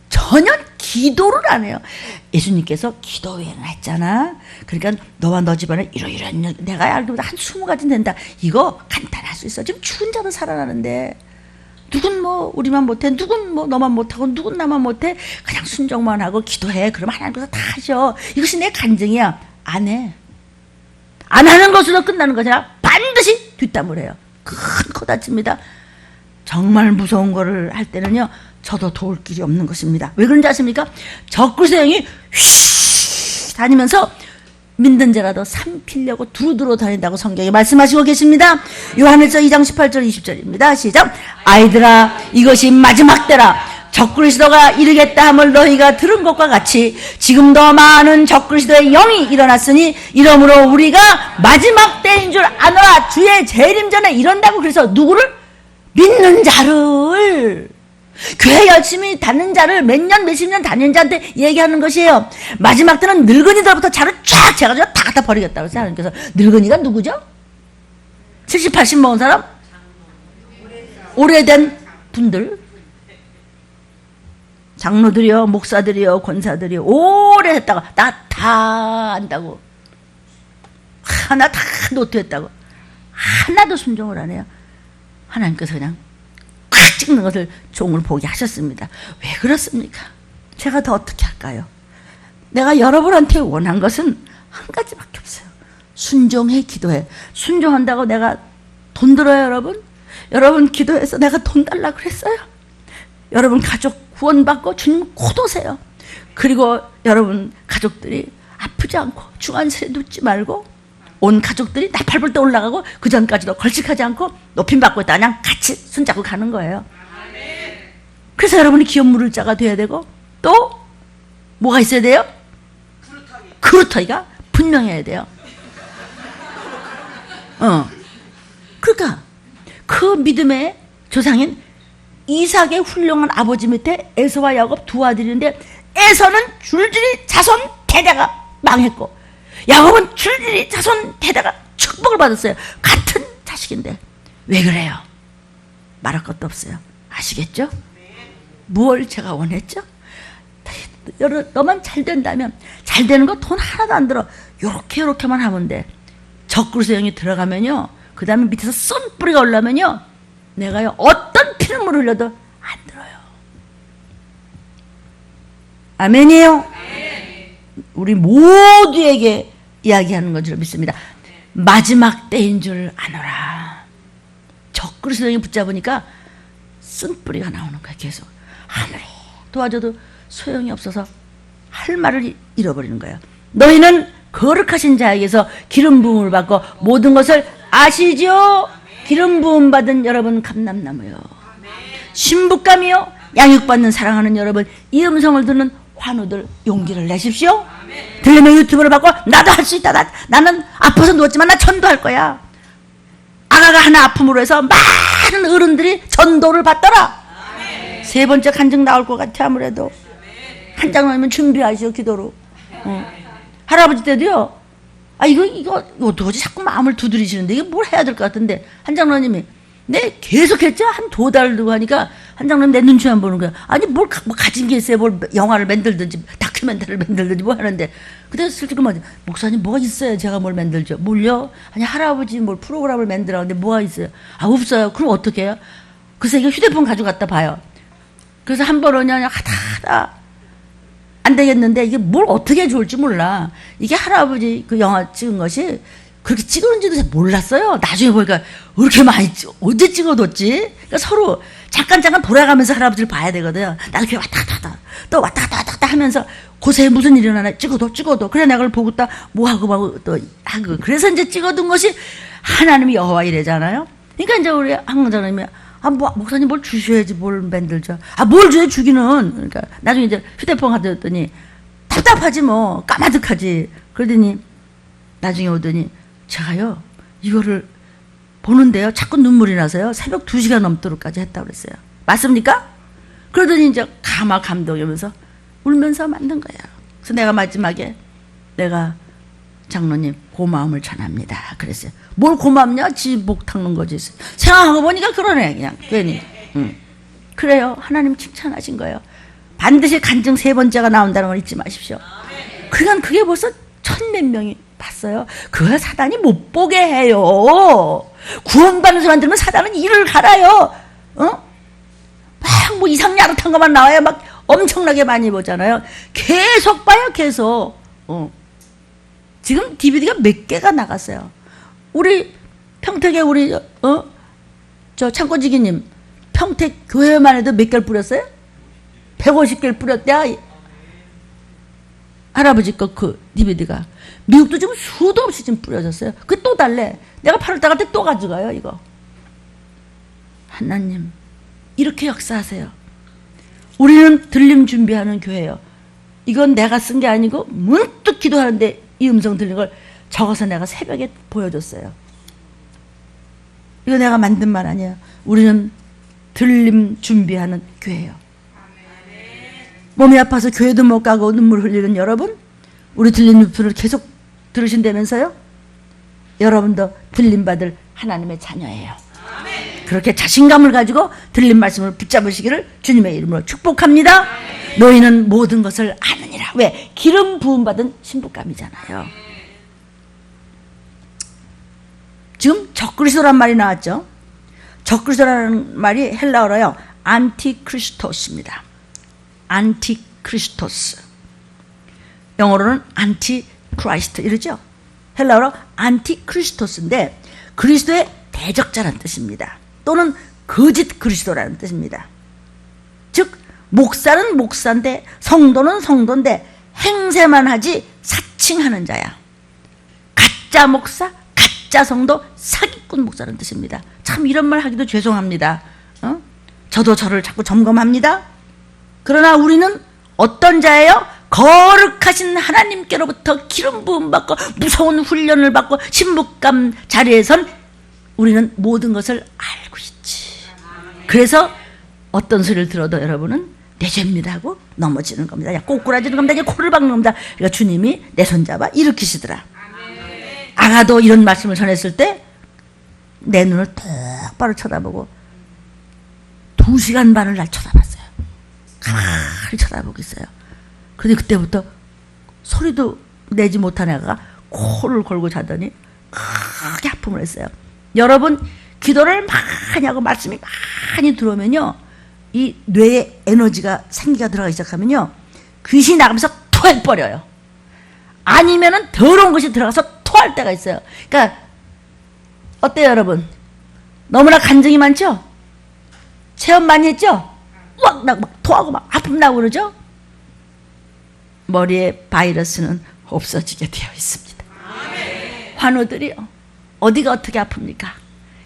전혀 기도를 안 해요. 예수님께서 기도회를 했잖아. 그러니까 너와 너 집안에 이러이러한 내가 알기보다 한 20가지는 된다. 이거 간단할 수 있어. 지금 죽은 자도 살아나는데 누군 뭐 우리만 못해, 누군 뭐 너만 못하고 누군 나만 못해. 그냥 순종만 하고 기도해. 그러면 하나님께서 다 하셔. 이것이 내 간증이야. 안 해. 안 하는 것으로 끝나는 거잖아. 반드시 뒷담을 해요. 큰 코 다칩니다. 정말 무서운 거를 할 때는요 저도 도울 길이 없는 것입니다. 왜 그런지 아십니까? 적그리스도의 영이 휘 다니면서 믿는 자라도 삼키려고 두루두루 다닌다고 성경에 말씀하시고 계십니다. 요한일서 2장 18절 20절입니다. 시작. 아이들아 이것이 마지막 때라. 적그리스도가 이르겠다 함을 너희가 들은 것과 같이 지금도 많은 적그리스도의 영이 일어났으니 이러므로 우리가 마지막 때인 줄 아노라. 주의 재림 전에 이런다고. 그래서 누구를? 믿는 자를, 교회 열심히 다니는 자를, 몇 년 몇십 년 다니는 자한테 얘기하는 것이에요. 마지막 때는 늙은이들부터 자를 쫙 재가지고 다 갖다 버리겠다고 했어요. 하나님께서. 늙은이가 누구죠? 70, 80 먹은 사람? 오래된 분들, 장로들이요, 목사들이요, 권사들이요, 오래 했다가 나 다 안다고, 하나 다 노트했다고 하나도 순종을 안 해요. 하나님께서 그냥 꽉 찍는 것을 종을 보게 하셨습니다. 왜 그렇습니까? 제가 더 어떻게 할까요? 내가 여러분한테 원한 것은 한 가지밖에 없어요. 순종해, 기도해. 순종한다고 내가 돈 들어요, 여러분? 여러분 기도해서 내가 돈 달라고 그랬어요? 여러분 가족 구원받고 주님 코도세요. 그리고 여러분 가족들이 아프지 않고 중환세에 눕지 말고 온 가족들이 나팔불 때 올라가고 그 전까지도 걸식하지 않고 높임받고 있다. 그냥 같이 손잡고 가는 거예요. 그래서 여러분이 기업 물을 자가 돼야 되고 또 뭐가 있어야 돼요? 그루터기가 분명해야 돼요. 그러니까 그 믿음의 조상인 이삭의 훌륭한 아버지 밑에 에서와 야곱 두 아들인데 에서는 줄줄이 자손 대대가 망했고 야곱은 줄줄이 자손 대대가 축복을 받았어요. 같은 자식인데 왜 그래요? 말할 것도 없어요. 아시겠죠? 무엇을 제가 원했죠? 너만 잘 된다면, 잘 되는 거 돈 하나도 안 들어. 요렇게만 하면 돼. 적그리스도 영이 들어가면요, 그 다음에 밑에서 쏜뿌리가 올라오면요, 내가요 어떤 피눈물 흘려도 안 들어요. 아멘이에요. 우리 모두에게 이야기하는 것으로 믿습니다. 마지막 때인 줄 아노라. 적그리스도 영이 붙잡으니까 쓴뿌리가 나오는 거야. 계속 아무리 도와줘도 소용이 없어서 할 말을 잃어버리는 거예요. 너희는 거룩하신 자에게서 기름 부음을 받고 모든 것을 아시죠? 기름 부음 받은 여러분 감람나무요, 신부감이요, 양육받는 사랑하는 여러분, 이 음성을 듣는 환우들 용기를 내십시오. 들리면 유튜브를 받고 나도 할 수 있다. 나는 아파서 누웠지만 나 전도할 거야. 아가가 하나 아픔으로 해서 많은 어른들이 전도를 받더라. 세 번째 간증 나올 것 같아. 아무래도 한 장 넣으면 준비하시오. 기도로. 할아버지 때도요, 이거 어떡하지? 자꾸 마음을 두드리시는데 이게 뭘 해야 될 것 같은데, 한 장로님이 네 계속했죠. 한 2달 두고 하니까 한 장로님 내 눈치 안 보는 거야. 아니 뭐 가진 게 있어요. 뭘 영화를 만들든지 다큐멘터리를 만들든지 뭐 하는데, 그때 슬쩍 말 목사님 뭐가 있어요? 제가 뭘 만들죠? 뭘요? 아니 할아버지 뭘 프로그램을 만들라는데 뭐가 있어요? 없어요. 그럼 어떻게 해요? 그래서 이거 휴대폰 가져갔다 봐요. 그래서 한 번 오냐 하다 안 되겠는데 이게 뭘 어떻게 좋을지 몰라. 이게 할아버지 그 영화 찍은 것이 그렇게 찍었는지도 잘 몰랐어요. 나중에 보니까 이렇게 많이 언제 찍어뒀지? 그러니까 서로 잠깐 돌아가면서 할아버지를 봐야 되거든요. 나도 이렇게 왔다 갔다 또 왔다 갔다 하면서 곳에 무슨 일이 일어나나 찍어도 그래 내가 그걸 보고 또 뭐하고 또 하고, 그래서 이제 찍어둔 것이 하나님이 여호와 이래잖아요. 그러니까 이제 우리 항장님이 목사님 뭘 주셔야지 뭘 만들죠. 뭘 줘야 주기는. 그러니까 나중에 이제 휴대폰 가져왔더니 답답하지 뭐, 까마득하지. 그러더니 나중에 오더니 제가요 이거를 보는데요 자꾸 눈물이 나서요 새벽 2시가 넘도록까지 했다고 그랬어요. 맞습니까? 그러더니 이제 감동이면서 울면서 만든 거예요. 그래서 내가 마지막에 내가 장로님 고마움을 전합니다 그랬어요. 뭘 고맙냐? 지 목 닦는 거지. 생각하고 보니까 그러네. 그냥 괜히. 그래요. 하나님 칭찬하신 거예요. 반드시 간증 3번째가 나온다는 걸 잊지 마십시오. 그러니까 그게 벌써 1000몇 명이 봤어요. 그걸 사단이 못 보게 해요. 구원받는 사람 들으면 사단은 이를 갈아요. 막 뭐 이상야릇한 것만 나와요. 막 엄청나게 많이 보잖아요. 계속 봐요. 계속. 지금 DVD가 몇 개가 나갔어요. 우리 평택에 우리 저 창고지기님 평택 교회만 해도 몇 개를 뿌렸어요? 150개를 뿌렸대. 할아버지 거 그 DVD가. 미국도 지금 수도 없이 지금 뿌려졌어요. 그 또 달래. 내가 8월달 갈 때 또 가져가요 이거. 하나님 이렇게 역사하세요. 우리는 들림 준비하는 교회예요. 이건 내가 쓴 게 아니고 문득 기도하는데 이 음성 들린 걸 적어서 내가 새벽에 보여줬어요. 이거 내가 만든 말 아니에요. 우리는 들림 준비하는 교회예요. 몸이 아파서 교회도 못 가고 눈물 흘리는 여러분, 우리 들림 유튜브를 계속 들으신다면서요? 여러분도 들림받을 하나님의 자녀예요. 그렇게 자신감을 가지고 들린 말씀을 붙잡으시기를 주님의 이름으로 축복합니다. 너희는 모든 것을 아느니라. 왜? 기름 부음 받은 신부감이잖아요. 지금 적그리스도란 말이 나왔죠. 적그리스도라는 말이 헬라어로요 안티크리스토스입니다. 안티크리스토스. 영어로는 안티크라이스트 이러죠. 헬라어로 안티크리스토스인데 그리스도의 대적자라는 뜻입니다. 또는 거짓 그리스도라는 뜻입니다. 즉 목사는 목사인데 성도는 성도인데 행세만 하지 사칭하는 자야. 가짜 목사, 가짜 성도, 사기꾼 목사라는 뜻입니다. 참 이런 말 하기도 죄송합니다. 저도 저를 자꾸 점검합니다. 그러나 우리는 어떤 자예요? 거룩하신 하나님께로부터 기름 부음 받고 무서운 훈련을 받고 신부감 자리에선 우리는 모든 것을 알고 있지. 그래서 어떤 소리를 들어도 여러분은 내 죄입니다 하고 넘어지는 겁니다. 꼬꾸라지는 겁니다. 코를 박는 겁니다. 그러니까 주님이 내 손잡아 일으키시더라. 아가도 이런 말씀을 전했을 때 내 눈을 똑바로 쳐다보고 2시간 반을 날 쳐다봤어요. 가만히 쳐다보고 있어요. 그런데 그때부터 소리도 내지 못한 애가 코를 골고 자더니 크게 아픔을 했어요. 여러분, 기도를 많이 하고 말씀이 많이 들어오면요, 이 뇌에 에너지가 생기가 들어가기 시작하면요, 귀신이 나가면서 토해버려요. 아니면은 더러운 것이 들어가서 토할 때가 있어요. 그러니까 어때요, 여러분? 너무나 간증이 많죠? 체험 많이 했죠? 막 토하고 막 아픔 나고 그러죠? 머리에 바이러스는 없어지게 되어 있습니다. 환우들이요, 어디가 어떻게 아픕니까?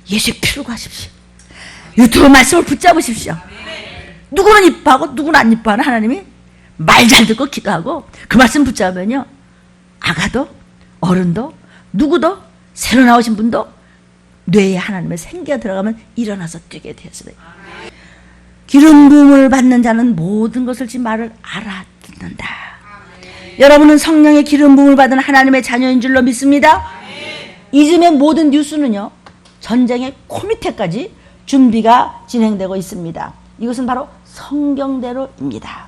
예수의 피를 구하십시오. 유튜브 말씀을 붙잡으십시오. 누구는 이뻐하고 누구는 안 이뻐하는 하나님이 말 잘 듣고 기도하고 그 말씀 붙잡으면요, 아가도 어른도 누구도 새로 나오신 분도 뇌에 하나님의 생기가 들어가면 일어나서 뛰게 되었습니다. 기름 부음을 받는 자는 모든 것을 지 말을 알아듣는다. 여러분은 성령의 기름 부음을 받은 하나님의 자녀인 줄로 믿습니다. 이즘의 모든 뉴스는요, 전쟁의 코밑에까지 준비가 진행되고 있습니다. 이것은 바로 성경대로입니다.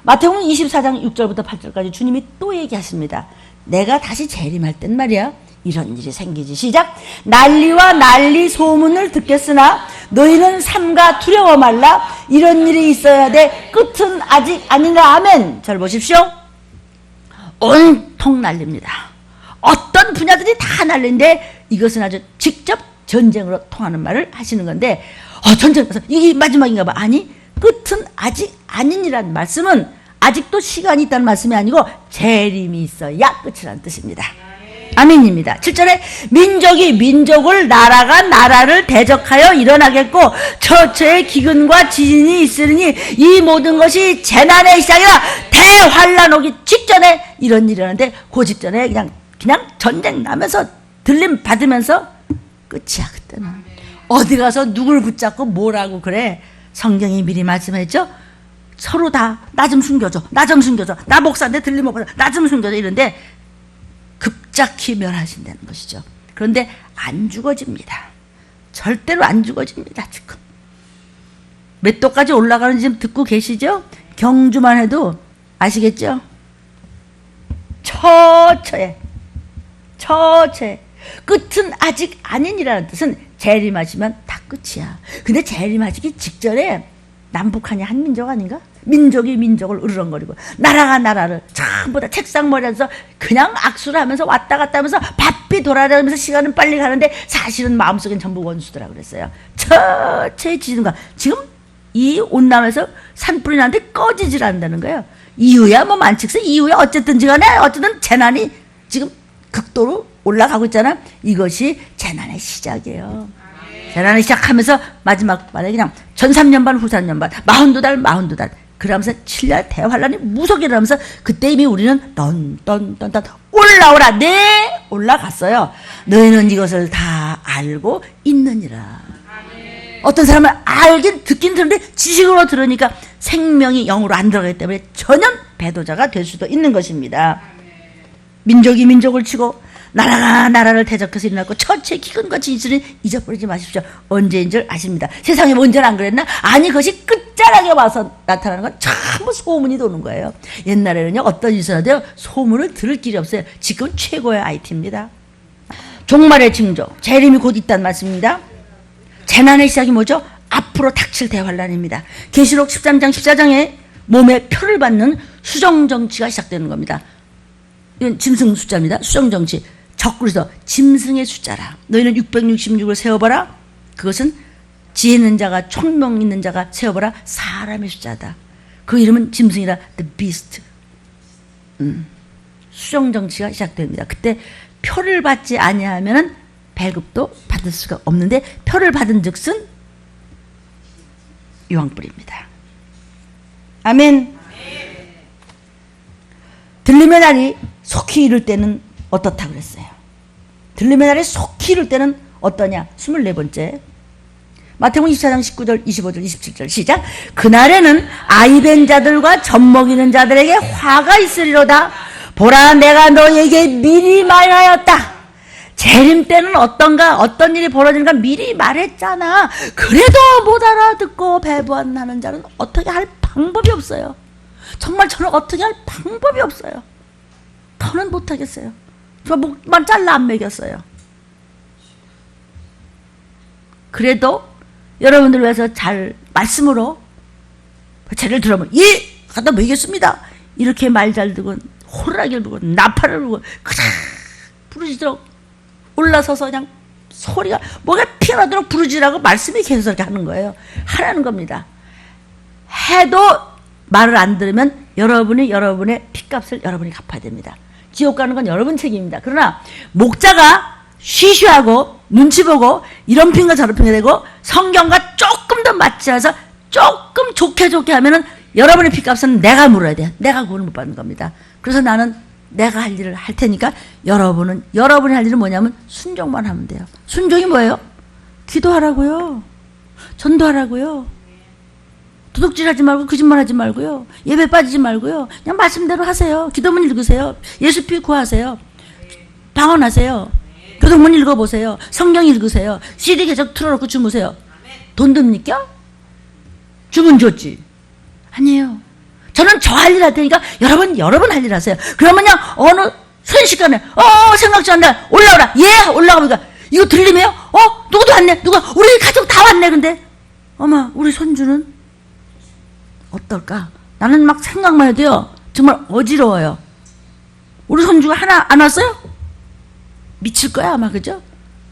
마태복음 24장 6절부터 8절까지 주님이 또 얘기하십니다. 내가 다시 재림할 땐 말이야, 이런 일이 생기지. 시작. 난리와 난리 소문을 듣겠으나 너희는 삼가 두려워 말라. 이런 일이 있어야 돼. 끝은 아직 아니라. 아멘. 잘 보십시오. 온통 난립니다. 어떤 분야들이 다 난리인데 이것은 아주 직접 전쟁으로 통하는 말을 하시는 건데, 전쟁에서 이게 마지막인가 봐. 아니, 끝은 아직 아니니라는 말씀은 아직도 시간이 있다는 말씀이 아니고 재림이 있어야 끝이라는 뜻입니다. 아멘입니다. 7절에 민족이 민족을, 나라가 나라를 대적하여 일어나겠고 처처의 기근과 지진이 있으니 이 모든 것이 재난의 시작이라. 대환란 오기 직전에 이런 일이 일어나는데 그 직전에 그냥 전쟁 나면서 들림 받으면서 끝이야. 그때는 어디 가서 누굴 붙잡고 뭐라고 그래. 성경이 미리 말씀했죠. 서로 다 나 좀 숨겨줘, 나 좀 숨겨줘, 나 목사인데 들림 못 받아, 나 좀 숨겨줘. 이런데 급작히 멸하신다는 것이죠. 그런데 안 죽어집니다. 절대로 안 죽어집니다. 지금 몇 도까지 올라가는지 지금 듣고 계시죠? 경주만 해도 아시겠죠? 처처에 끝은 아직 아니니라는 뜻은 재림하시면 다 끝이야. 근데 재림하시기 직전에 남북한이 한 민족 아닌가? 민족이 민족을 으르렁거리고 나라가 나라를 전부 다 책상머리에서 그냥 악수를 하면서 왔다 갔다 하면서 바삐 돌아다니면서 시간은 빨리 가는데 사실은 마음속엔 전부 원수더라 그랬어요. 처처에 지진과 지금 이 온남에서 산불이 나는데 꺼지질 않는다는 거예요. 이후야 뭐 만칙세 이후에 어쨌든지 간에 어쨌든 재난이 지금 극도로 올라가고 있잖아. 이것이 재난의 시작이에요. 재난이 시작하면서 마지막 말에 그냥 전 3년반 후 3년반 42달 그러면서 7년 대환란이 무섭게 일어나면서 그때 이미 우리는 던 올라오라. 네, 올라갔어요. 너희는 이것을 다 알고 있느니라. 어떤 사람은 알긴 듣긴 듣는데 지식으로 들으니까 생명이 영으로 안 들어가기 때문에 전혀 배도자가 될 수도 있는 것입니다. 민족이 민족을 치고 나라가 나라를 대적해서 일어났고 처처의 기근과 지진을 잊어버리지 마십시오. 언제인 줄 아십니다. 세상에 언제나 안 그랬나? 아니, 그것이 끝자락에 와서 나타나는 건 전부 소문이 도는 거예요. 옛날에는요, 어떤 일이 있어도 소문을 들을 길이 없어요. 지금 최고의 IT입니다. 종말의 징조, 재림이 곧 있다는 말씀입니다. 재난의 시작이 뭐죠? 앞으로 닥칠 대환란입니다. 계시록 13장 14장에 몸에 표를 받는 수정정치가 시작되는 겁니다. 이건 짐승 숫자입니다. 수정정치. 적그리스도 짐승의 숫자라. 너희는 666을 세어봐라. 그것은 지혜 있는 자가 총명 있는 자가 세어봐라. 사람의 숫자다. 그 이름은 짐승이라. The beast. 수정정치가 시작됩니다. 그때 표를 받지 아니하면은 배급도 받을 수가 없는데 표를 받은 즉슨 유황불입니다. 아멘. 들림의 날이 속히 이를 때는 어떻다 그랬어요. 들림의 날이 속히 이를 때는 어떠냐. 24번째 마태복음 24장 19절 25절 27절 시작. 그날에는 아이벤 자들과 젖먹이는 자들에게 화가 있으리로다. 보라, 내가 너희에게 미리 말하였다. 재림 때는 어떤가, 어떤 일이 벌어지는가 미리 말했잖아. 그래도 못 알아듣고 배반하는 자는 어떻게 할 방법이 없어요. 정말 저는 어떻게 할 방법이 없어요. 더는 못하겠어요. 저 목만 잘라 안 먹였어요. 그래도 여러분들 위해서 잘 말씀으로 죄를 들어보면 예! 갖다 먹이겠습니다. 이렇게 말 잘 듣고 호루라기를 불고 나팔을 불고 그냥 부르짖도록 올라서서 그냥 소리가 뭐가 피어나도록 부르짖으라고 말씀이 계속 이렇게 하는 거예요. 하라는 겁니다. 해도 말을 안 들으면 여러분의 핏값을 여러분이 갚아야 됩니다. 지옥 가는 건 여러분 책임입니다. 그러나 목자가 쉬쉬하고 눈치 보고 이런 핑과 저런 핑이 되고 성경과 조금 더 맞지 않아서 조금 좋게 하면은 여러분의 핏값은 내가 물어야 돼요. 내가 구원을 못 받는 겁니다. 그래서 나는 내가 할 일을 할 테니까 여러분이 할 일은 뭐냐면 순종만 하면 돼요. 순종이 뭐예요? 기도하라고요. 전도하라고요. 도둑질하지 말고 거짓말하지 말고요. 예배 빠지지 말고요. 그냥 말씀대로 하세요. 기도문 읽으세요. 예수피 구하세요. 방언하세요. 교동문 읽어보세요. 성경 읽으세요. CD 계속 틀어놓고 주무세요. 돈 듭니까? 주문 줬지? 아니에요. 저는 저 할 일 할 테니까 여러분 할 일 하세요. 그러면요 어느 순식간에 생각지 않나 올라오라. 예 올라가 보니까 이거 들리me요? 누구도 왔네. 우리 가족 다 왔네. 근데 어머 우리 손주는 어떨까? 나는 막 생각만 해도요 정말 어지러워요. 우리 손주가 하나 안 왔어요? 미칠 거야 아마. 그죠?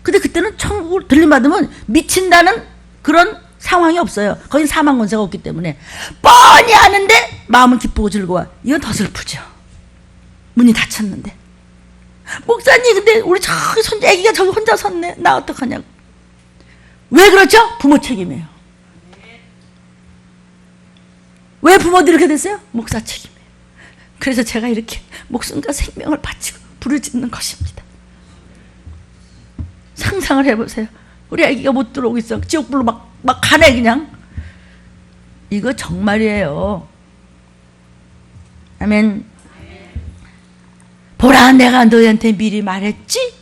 근데 그때는 천국을 들림받으면 미친다는 그런 상황이 없어요. 거긴 사망 권세가 없기 때문에 뻔히 아는데 마음은 기쁘고 즐거워. 이건 더 슬프죠. 문이 닫혔는데 목사님 근데 우리 저기 손자 애기가 저기 혼자 섰네. 나 어떡하냐고. 왜 그렇죠? 부모 책임이에요. 왜 부모들이 이렇게 됐어요? 목사 책임이에요. 그래서 제가 이렇게 목숨과 생명을 바치고 부르짖는 것입니다. 상상을 해보세요. 우리 애기가 못 들어오고 있어. 지옥불로 막 가네 그냥. 이거 정말이에요. 아멘. 보라 내가 너희한테 미리 말했지?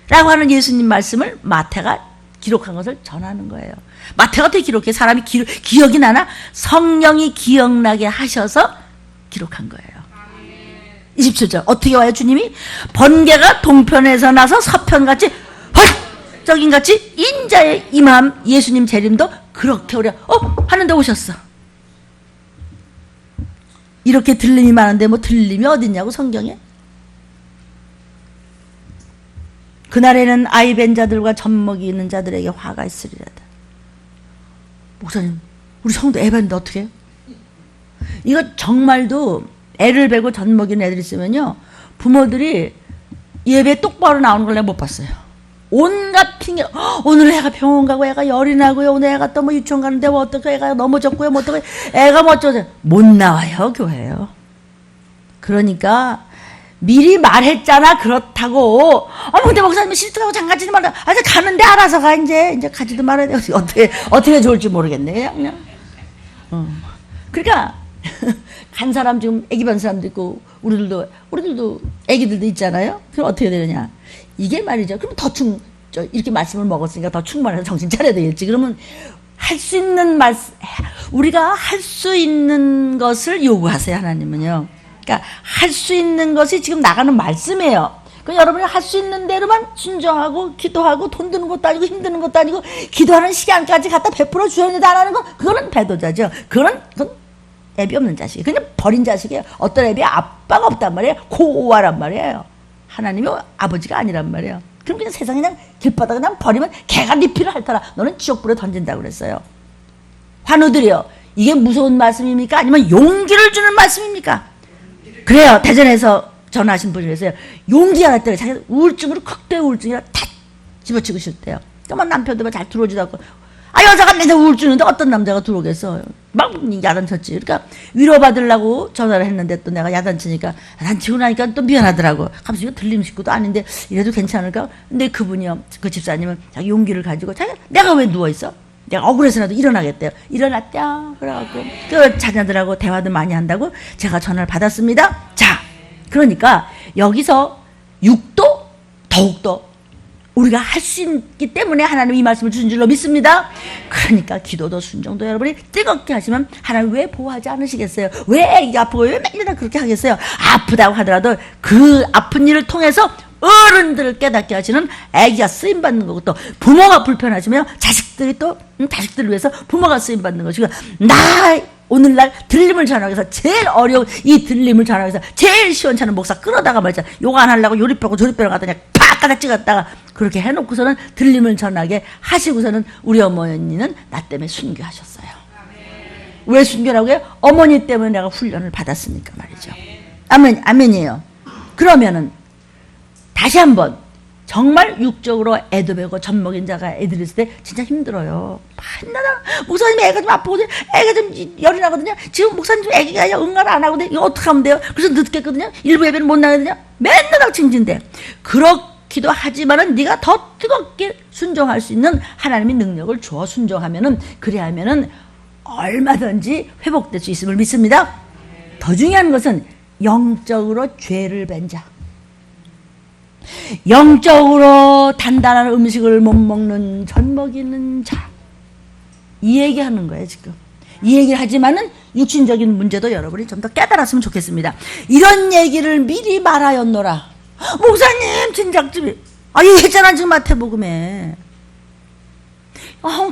라고 하는 예수님 말씀을 마태가 기록한 것을 전하는 거예요. 마태가 어떻게 기록해? 사람이 기억이 나나? 성령이 기억나게 하셔서 기록한 거예요. 27절 어떻게 와요 주님이? 번개가 동편에서 나서 서편같이 헐적인같이 인자의 임함. 예수님 재림도 그렇게 오려 하는데 오셨어. 이렇게 들림이 많은데 뭐 들림이 어딨냐고 성경에. 그날에는 아이 뵌 자들과 젖먹이 있는 자들에게 화가 있으리라다. 목사님 우리 성도 애 봤는데 어떻게 해요? 이거 정말도 애를 베고 젖먹이는 애들 있으면요 부모들이 예배 똑바로 나오는 걸 내가 못 봤어요. 온갖 핑계. 오늘 애가 병원 가고 애가 열이 나고요. 오늘 애가 또 뭐 유치원 가는데 뭐 어떻게 애가 넘어졌고요. 뭐 어떻게 애가 뭐 어쩌죠. 못 나와요 교회요. 그러니까 미리 말했잖아. 그렇다고 근데 목사님 실수하고 장가지도 말라. 가는데 알아서 가. 이제 가지도 말아야 돼. 어떻게 좋을지 모르겠네 그냥. 그러니까 간 사람 지금 애기 반 사람도 있고 우리들도 애기들도 있잖아요. 그럼 어떻게 되느냐 이게 말이죠. 그럼 더 이렇게 말씀을 먹었으니까 더 충만해서 정신 차려야 되겠지. 그러면 할 수 있는 우리가 할 수 있는 것을 요구하세요. 하나님은요. 그러니까 할 수 있는 것이 지금 나가는 말씀이에요. 그럼 여러분이 할 수 있는 대로만 순종하고 기도하고 돈 드는 것도 아니고 힘드는 것도 아니고 기도하는 시간까지 갖다 베풀어 주었는데 안 하는 건 그거는 배도자죠. 그건 애비 없는 자식이에요. 그냥 버린 자식이에요. 어떤 애비 아빠가 없단 말이에요. 고아란 말이에요. 하나님이 아버지가 아니란 말이에요. 그럼 그냥 세상에 그냥 길바닥에 그냥 버리면 개가 네 피를 핥아라. 너는 지옥불에 던진다고 그랬어요. 환우들이요. 이게 무서운 말씀입니까? 아니면 용기를 주는 말씀입니까? 그래요. 대전에서 전화하신 분이 그랬어요. 용기가 났대요. 자기 우울증으로 극도의 우울증이라 다 집어치고 싶대요. 그러면 남편도 잘 들어오지도 않고 여자가 맨날 우울증인데 어떤 남자가 들어오겠어. 막 야단쳤지. 그러니까 위로받으려고 전화를 했는데 또 내가 야단치니까 야단치고 나니까 또 미안하더라고. 가면서 이거 들림 식구도 아닌데 이래도 괜찮을까? 근데 그분이요. 그 집사님은 자기 용기를 가지고 내가 왜 누워있어? 내가 억울해서라도 일어나겠대요. 일어났대요. 그래갖고 그 자녀들하고 대화도 많이 한다고 제가 전화를 받았습니다. 자, 그러니까 여기서 6도 더욱더 우리가 할 수 있기 때문에 하나님이 이 말씀을 주신 줄로 믿습니다. 그러니까 기도도 순종도 여러분이 뜨겁게 하시면 하나님 왜 보호하지 않으시겠어요? 왜 애기 아프고 왜 맨날 그렇게 하겠어요? 아프다고 하더라도 그 아픈 일을 통해서 어른들을 깨닫게 하시는 애기가 쓰임받는 거고, 또 부모가 불편하시면 자식들이 또 자식들을 위해서 부모가 쓰임받는 것이고, 나 오늘날 들림을 전하기 위해서 제일 어려운 이 들림을 전하기 위해서 제일 시원찮은 목사 끌어다가 말이야, 욕 안 하려고 요리 빼고 조리 빼러 갔더니 팍 가닥 찍었다가 그렇게 해놓고서는 들림을 전하게 하시고서는 우리 어머니는 나 때문에 순교하셨어요. 왜 순교라고 해요? 어머니 때문에 내가 훈련을 받았으니까 말이죠. 아멘, 아멘이에요. 그러면은 다시 한번 정말 육적으로 애도 배고 젖먹인 자가 애들 있을 때 진짜 힘들어요. 맨날 목사님 애가 좀 아프고 애가 좀 열이 나거든요. 지금 목사님 애기가 응가를 안 하거든요. 이거 어떻게 하면 돼요? 그래서 늦겠거든요. 일부 예배는 못 나가거든요. 맨날 징징대. 그렇기도 하지만은 네가 더 뜨겁게 순종할 수 있는 하나님의 능력을 줘 순종하면은, 그래야 하면은 얼마든지 회복될 수 있음을 믿습니다. 더 중요한 것은 영적으로 죄를 뵌 자, 영적으로 단단한 음식을 못 먹는 젖먹이는 자, 이 얘기하는 거예요 지금. 이 얘기를 하지만은 육신적인 문제도 여러분이 좀 더 깨달았으면 좋겠습니다. 이런 얘기를 미리 말하였노라. 목사님 진작집이 얘기했잖아 지금 마태복음에.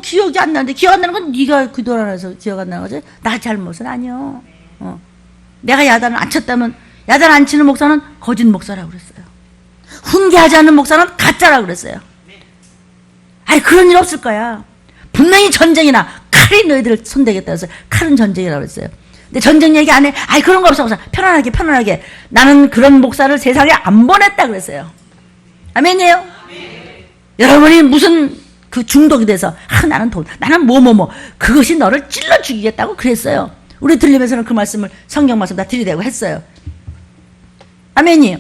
기억이 안 나는데, 기억 안 나는 건 네가 기도를 안 해서 기억 안 나는 거지, 나 잘못은 아니요. 내가 야단을 안 쳤다면, 야단 안 치는 목사는 거짓 목사라고 그랬어요. 훈계하지 않는 목사는 가짜라고 그랬어요. 그런 일 없을 거야. 분명히 전쟁이나 칼이 너희들을 손대겠다 해서 칼은 전쟁이라고 그랬어요. 근데 전쟁 얘기 안 해. 그런 거 없어 목사. 편안하게. 나는 그런 목사를 세상에 안 보냈다 그랬어요. 아멘이에요? 아멘. 여러분이 무슨 그 중독이 돼서 나는 돈, 나는 그것이 너를 찔러 죽이겠다고 그랬어요. 우리 들리면서는 그 말씀을, 성경 말씀 다 들이대고 했어요. 아멘이에요?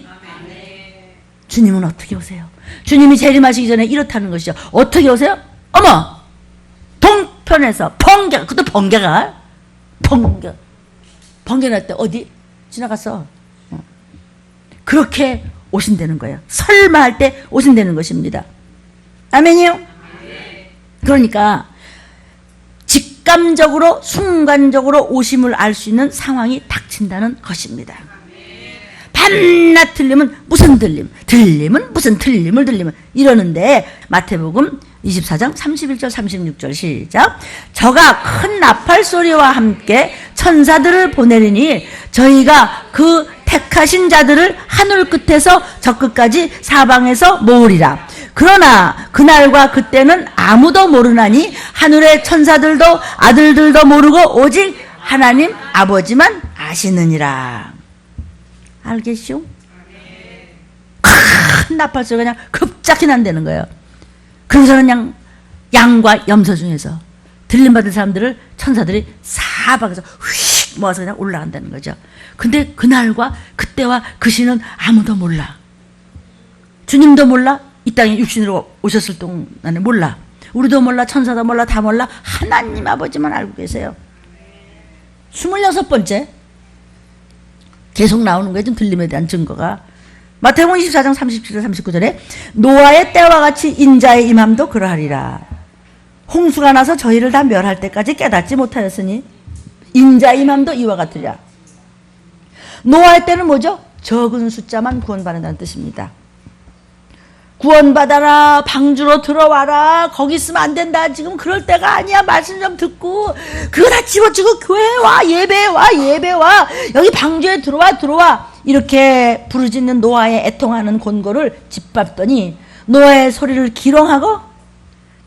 주님은 어떻게 오세요? 주님이 재림하시기 전에 이렇다는 것이죠. 어떻게 오세요? 어머! 동편에서 번개가, 그것도 번개 날 때 어디? 지나갔어. 그렇게 오신다는 거예요. 설마 할 때 오신다는 것입니다. 아멘이요? 그러니까 직감적으로 순간적으로 오심을 알 수 있는 상황이 닥친다는 것입니다. 밤낮 들리면 무슨 들림은 무슨 틀림을 들리면 이러는데, 마태복음 24장 31절 36절 시작. 저가 큰 나팔 소리와 함께 천사들을 보내리니 저희가 그 택하신 자들을 하늘 끝에서 저 끝까지 사방에서 모으리라. 그러나 그날과 그때는 아무도 모르나니 하늘의 천사들도 아들들도 모르고 오직 하나님 아버지만 아시느니라. 알겠쇼? 큰 나팔소리가 그냥 급작히 난다는 거예요. 그래서는 그냥 양과 염소 중에서 들림받은 사람들을 천사들이 사방에서 휙 모아서 그냥 올라간다는 거죠. 근데 그날과 그때와 그 시는 아무도 몰라. 주님도 몰라. 이 땅에 육신으로 오셨을 동안에 몰라. 우리도 몰라. 천사도 몰라. 다 몰라. 하나님 아버지만 알고 계세요. 26번째 계속 나오는 거예요. 좀 들림에 대한 증거가. 마태복음 24장 37절 39절에 노아의 때와 같이 인자의 임함도 그러하리라. 홍수가 나서 저희를 다 멸할 때까지 깨닫지 못하였으니 인자의 임함도 이와 같으리라. 노아의 때는 뭐죠? 적은 숫자만 구원받는다는 뜻입니다. 구원받아라, 방주로 들어와라, 거기 있으면 안 된다, 지금 그럴 때가 아니야, 말씀 좀 듣고 그거 다 집어치고 교회에 와, 예배에 와, 여기 방주에 들어와 이렇게 부르짖는 노아의 애통하는 권고를 짓밟더니 노아의 소리를 기롱하고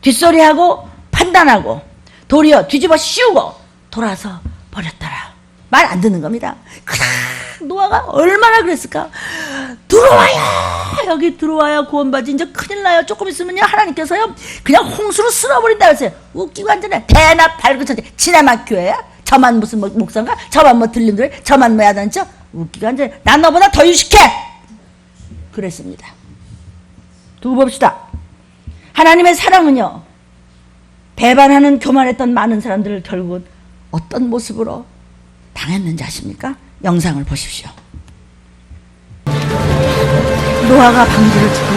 뒷소리하고 판단하고 도리어 뒤집어 씌우고 돌아서 버렸더라. 말 안 듣는 겁니다. 노아가 얼마나 그랬을까? 들어와요, 여기 들어와야 구원받지. 이제 큰일 나요. 조금 있으면요 하나님께서요 그냥 홍수로 쓸어버린다 그랬어요. 웃기고 앉아네. 대낮 밝은 천재 지나만 교회야? 저만 무슨 목사인가? 저만 들림들? 저만 야단쳐? 웃기고 앉아네. 난 너보다 더 유식해. 그랬습니다. 두고 봅시다. 하나님의 사랑은요, 배반하는 교만했던 많은 사람들을 결국은 어떤 모습으로 당했는지 아십니까? 영상을 보십시오. 노아가 방주를 짓고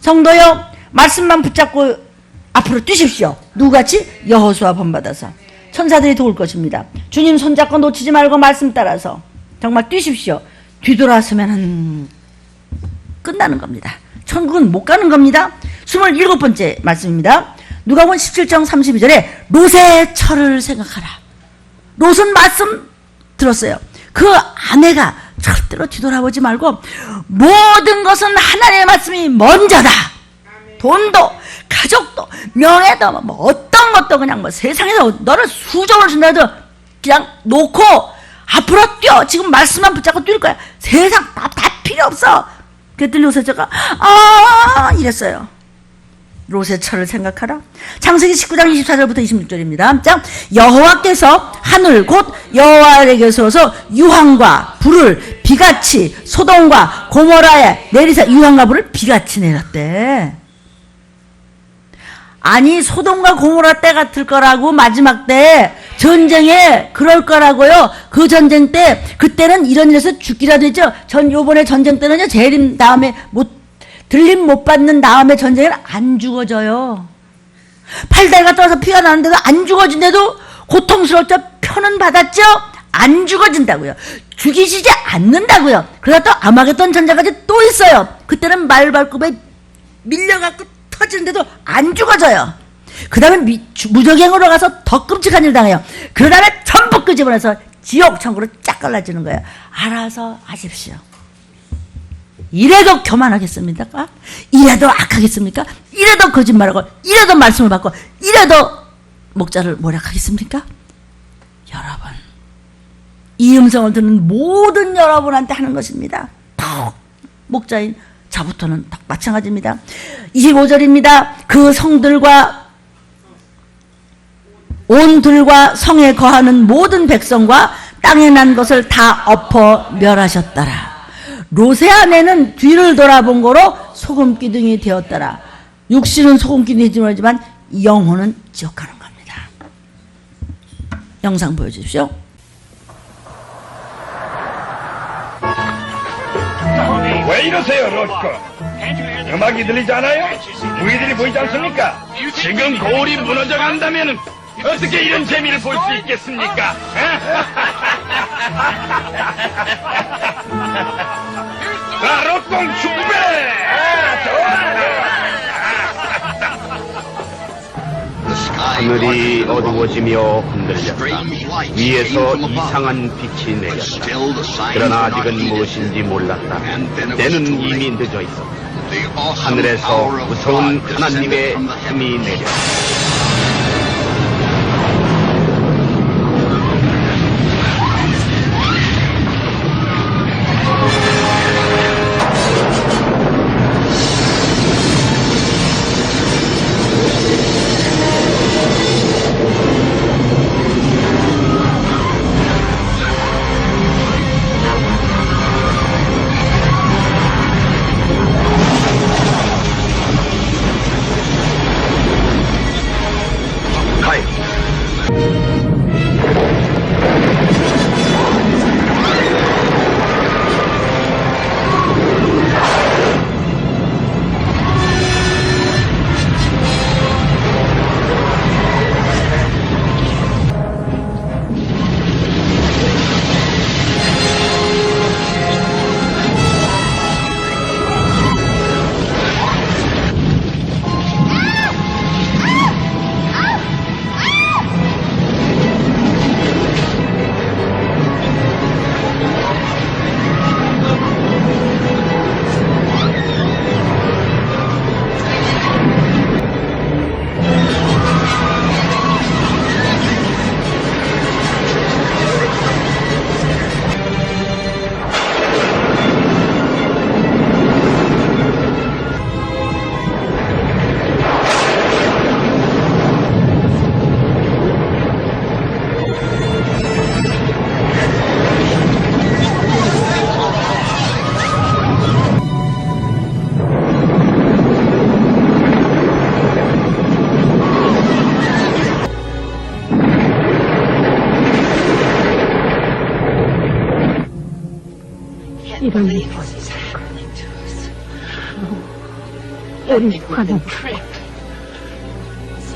성도여, 말씀만 붙잡고 앞으로 뛰십시오. 누구같이? 여호수아 본받아서. 천사들이 도울 것입니다. 주님 손잡고 놓치지 말고 말씀 따라서 정말 뛰십시오. 뒤돌아서면 끝나는 겁니다. 천국은 못 가는 겁니다. 27번째 말씀입니다. 누가복음 17장 32절에 롯의 철을 생각하라. 롯은 말씀 들었어요. 그 아내가 절대로 뒤돌아보지 말고 모든 것은 하나님의 말씀이 먼저다. 돈도 가족도 명예도 뭐 어떤 것도 그냥 뭐 세상에서 너를 수정을 준다 해도 그냥 놓고 앞으로 뛰어. 지금 말씀만 붙잡고 뛸 거야. 세상 다 필요 없어. 그랬더니 롯의 처가 이랬어요. 롯의 처를 생각하라. 창세기 19장 24절부터 26절입니다. 자, 여호와께서 하늘 곧 여호와에게서 유황과 불을 비같이 소돔과 고모라에 내리사 유황과 불을 비같이 내렸대. 아니 아니 고모라 때 같을 거라고. 마지막 때 전쟁에 그럴 거라고요. 그 전쟁 때 그때는 이런 일에서 죽기라도 했죠. 요번에 전쟁 때는요, 재림 다음에 들림 못 받는 다음에 전쟁에는 안 죽어져요. 팔다리가 떨어서 피가 나는데도 안 죽어진데도 고통스럽죠. 표는 받았죠. 안 죽어진다고요. 죽이시지 않는다고요. 그러다 또 아마겟돈 전쟁까지 또 있어요. 그때는 말발굽에 밀려갖고 터지는데도 안 죽어져요. 그 다음에 무적행으로 가서 더 끔찍한 일 당해요. 그 다음에 전부 끄집어내서 지옥 천국으로 쫙 갈라지는 거예요. 알아서 하십시오. 이래도 교만하겠습니까? 이래도 악하겠습니까? 이래도 거짓말하고 이래도 말씀을 받고 이래도 목자를 모략하겠습니까? 여러분, 이 음성을 듣는 모든 여러분한테 하는 것입니다. 더 목자인 저부터는 더 마찬가지입니다. 25절입니다. 그 성들과 온 들과 성에 거하는 모든 백성과 땅에 난 것을 다 엎어 멸하셨더라. 롯의 아내는 뒤를 돌아본 거로 소금기둥이 되었더라. 육신은 소금기둥이지만 영혼은 지옥 가는 겁니다. 영상 보여주십시오. 왜 이러세요, 롯거? 음악이 들리지 않아요? 우리들이 보이지 않습니까? 지금 거울이 무너져 간다면 어떻게 이런 재미를 볼 수 있겠습니까? 자, 롯공 축구배! 하늘이 어두워지며 흔들렸다. 위에서 이상한 빛이 내렸다. 그러나 아직은 무엇인지 몰랐다. 때는 이미 늦어 있었다. 하늘에서 무서운 하나님의 힘이 내렸다. 이런 일이 우리 하는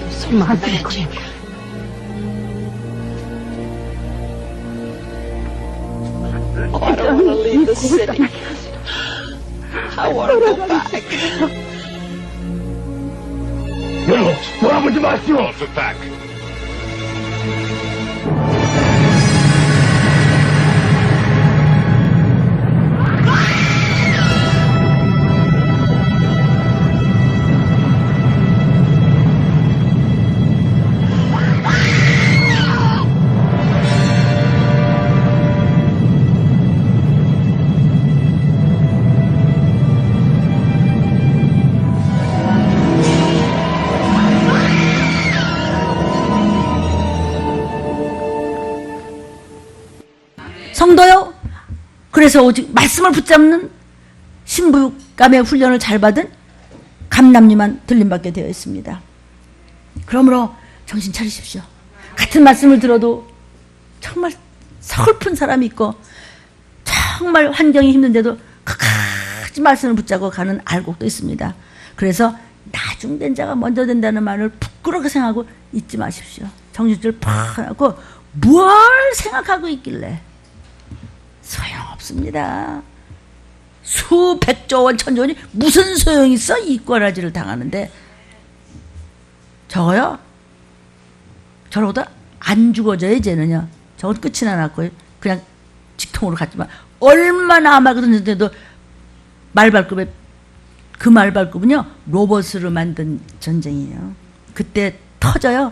수많은 것 어쩌니 이 고단한 돌아보지 마시오. 성도요. 그래서 오직 말씀을 붙잡는 신부감의 훈련을 잘 받은 감남니만 들림받게 되어 있습니다. 그러므로 정신 차리십시오. 같은 말씀을 들어도 정말 서글픈 사람이 있고 정말 환경이 힘든데도 끝까지 말씀을 붙잡고 가는 알곡도 있습니다. 그래서 나중된 자가 먼저 된다는 말을 부끄럽게 생각하고 잊지 마십시오. 정신줄 팍 하고 뭘 생각하고 있길래 소용없습니다. 수백조 원 천조 원이 무슨 소용이 있어? 이 꼬라지를 당하는데 저거요? 저러고도 안 죽어져요. 이제는요. 저건 끝이나 났고요. 그냥 직통으로 갔지만 얼마나 아마도 던졌는데도 말발급에 그 말발급은요 로봇으로 만든 전쟁이에요. 그때 터져요.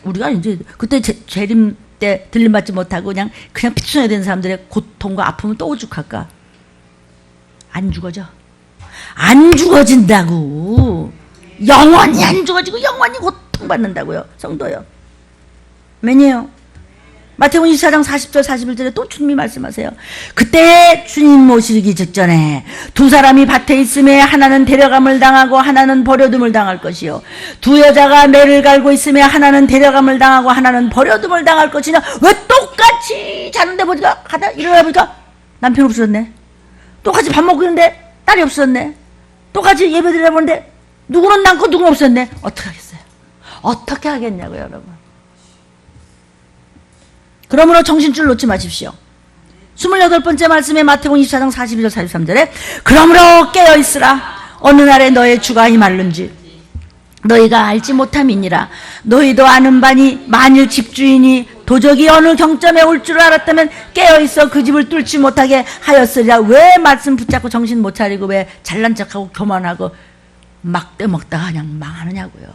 우리가 이제 그때 재림 때 들림받지 못하고 그냥 피투성이 된 사람들의 고통과 아픔은 또 오죽할까? 안 죽어져. 안 죽어진다고. 영원히 안 죽어지고 영원히 고통받는다고요. 성도요. 왜냐요? 마태복음 24장 40절 41절에 또 주님이 말씀하세요. 그때 주님 모시기 직전에 두 사람이 밭에 있음에 하나는 데려감을 당하고 하나는 버려둠을 당할 것이요. 두 여자가 매를 갈고 있음에 하나는 데려감을 당하고 하나는 버려둠을 당할 것이냐. 왜 똑같이 자는데 보니까 하다 일어나 보니까 남편이 없어졌네. 똑같이 밥 먹고 있는데 딸이 없어졌네. 똑같이 예배 드리다 보는데 누구는 남고 누구는 없었네. 어떻게 하겠어요? 어떻게 하겠냐고요, 여러분. 그러므로 정신줄 놓지 마십시오. 28번째 말씀에 마태복음 24장 42절 43절에 그러므로 깨어있으라. 어느 날에 너의 주가 임할는지 너희가 알지 못함이니라. 너희도 아는 바니 만일 집주인이 도적이 어느 경점에 올 줄 알았다면 깨어있어 그 집을 뚫지 못하게 하였으리라. 왜 말씀 붙잡고 정신 못 차리고 왜 잘난 척하고 교만하고 막 떼먹다가 그냥 망하느냐고요.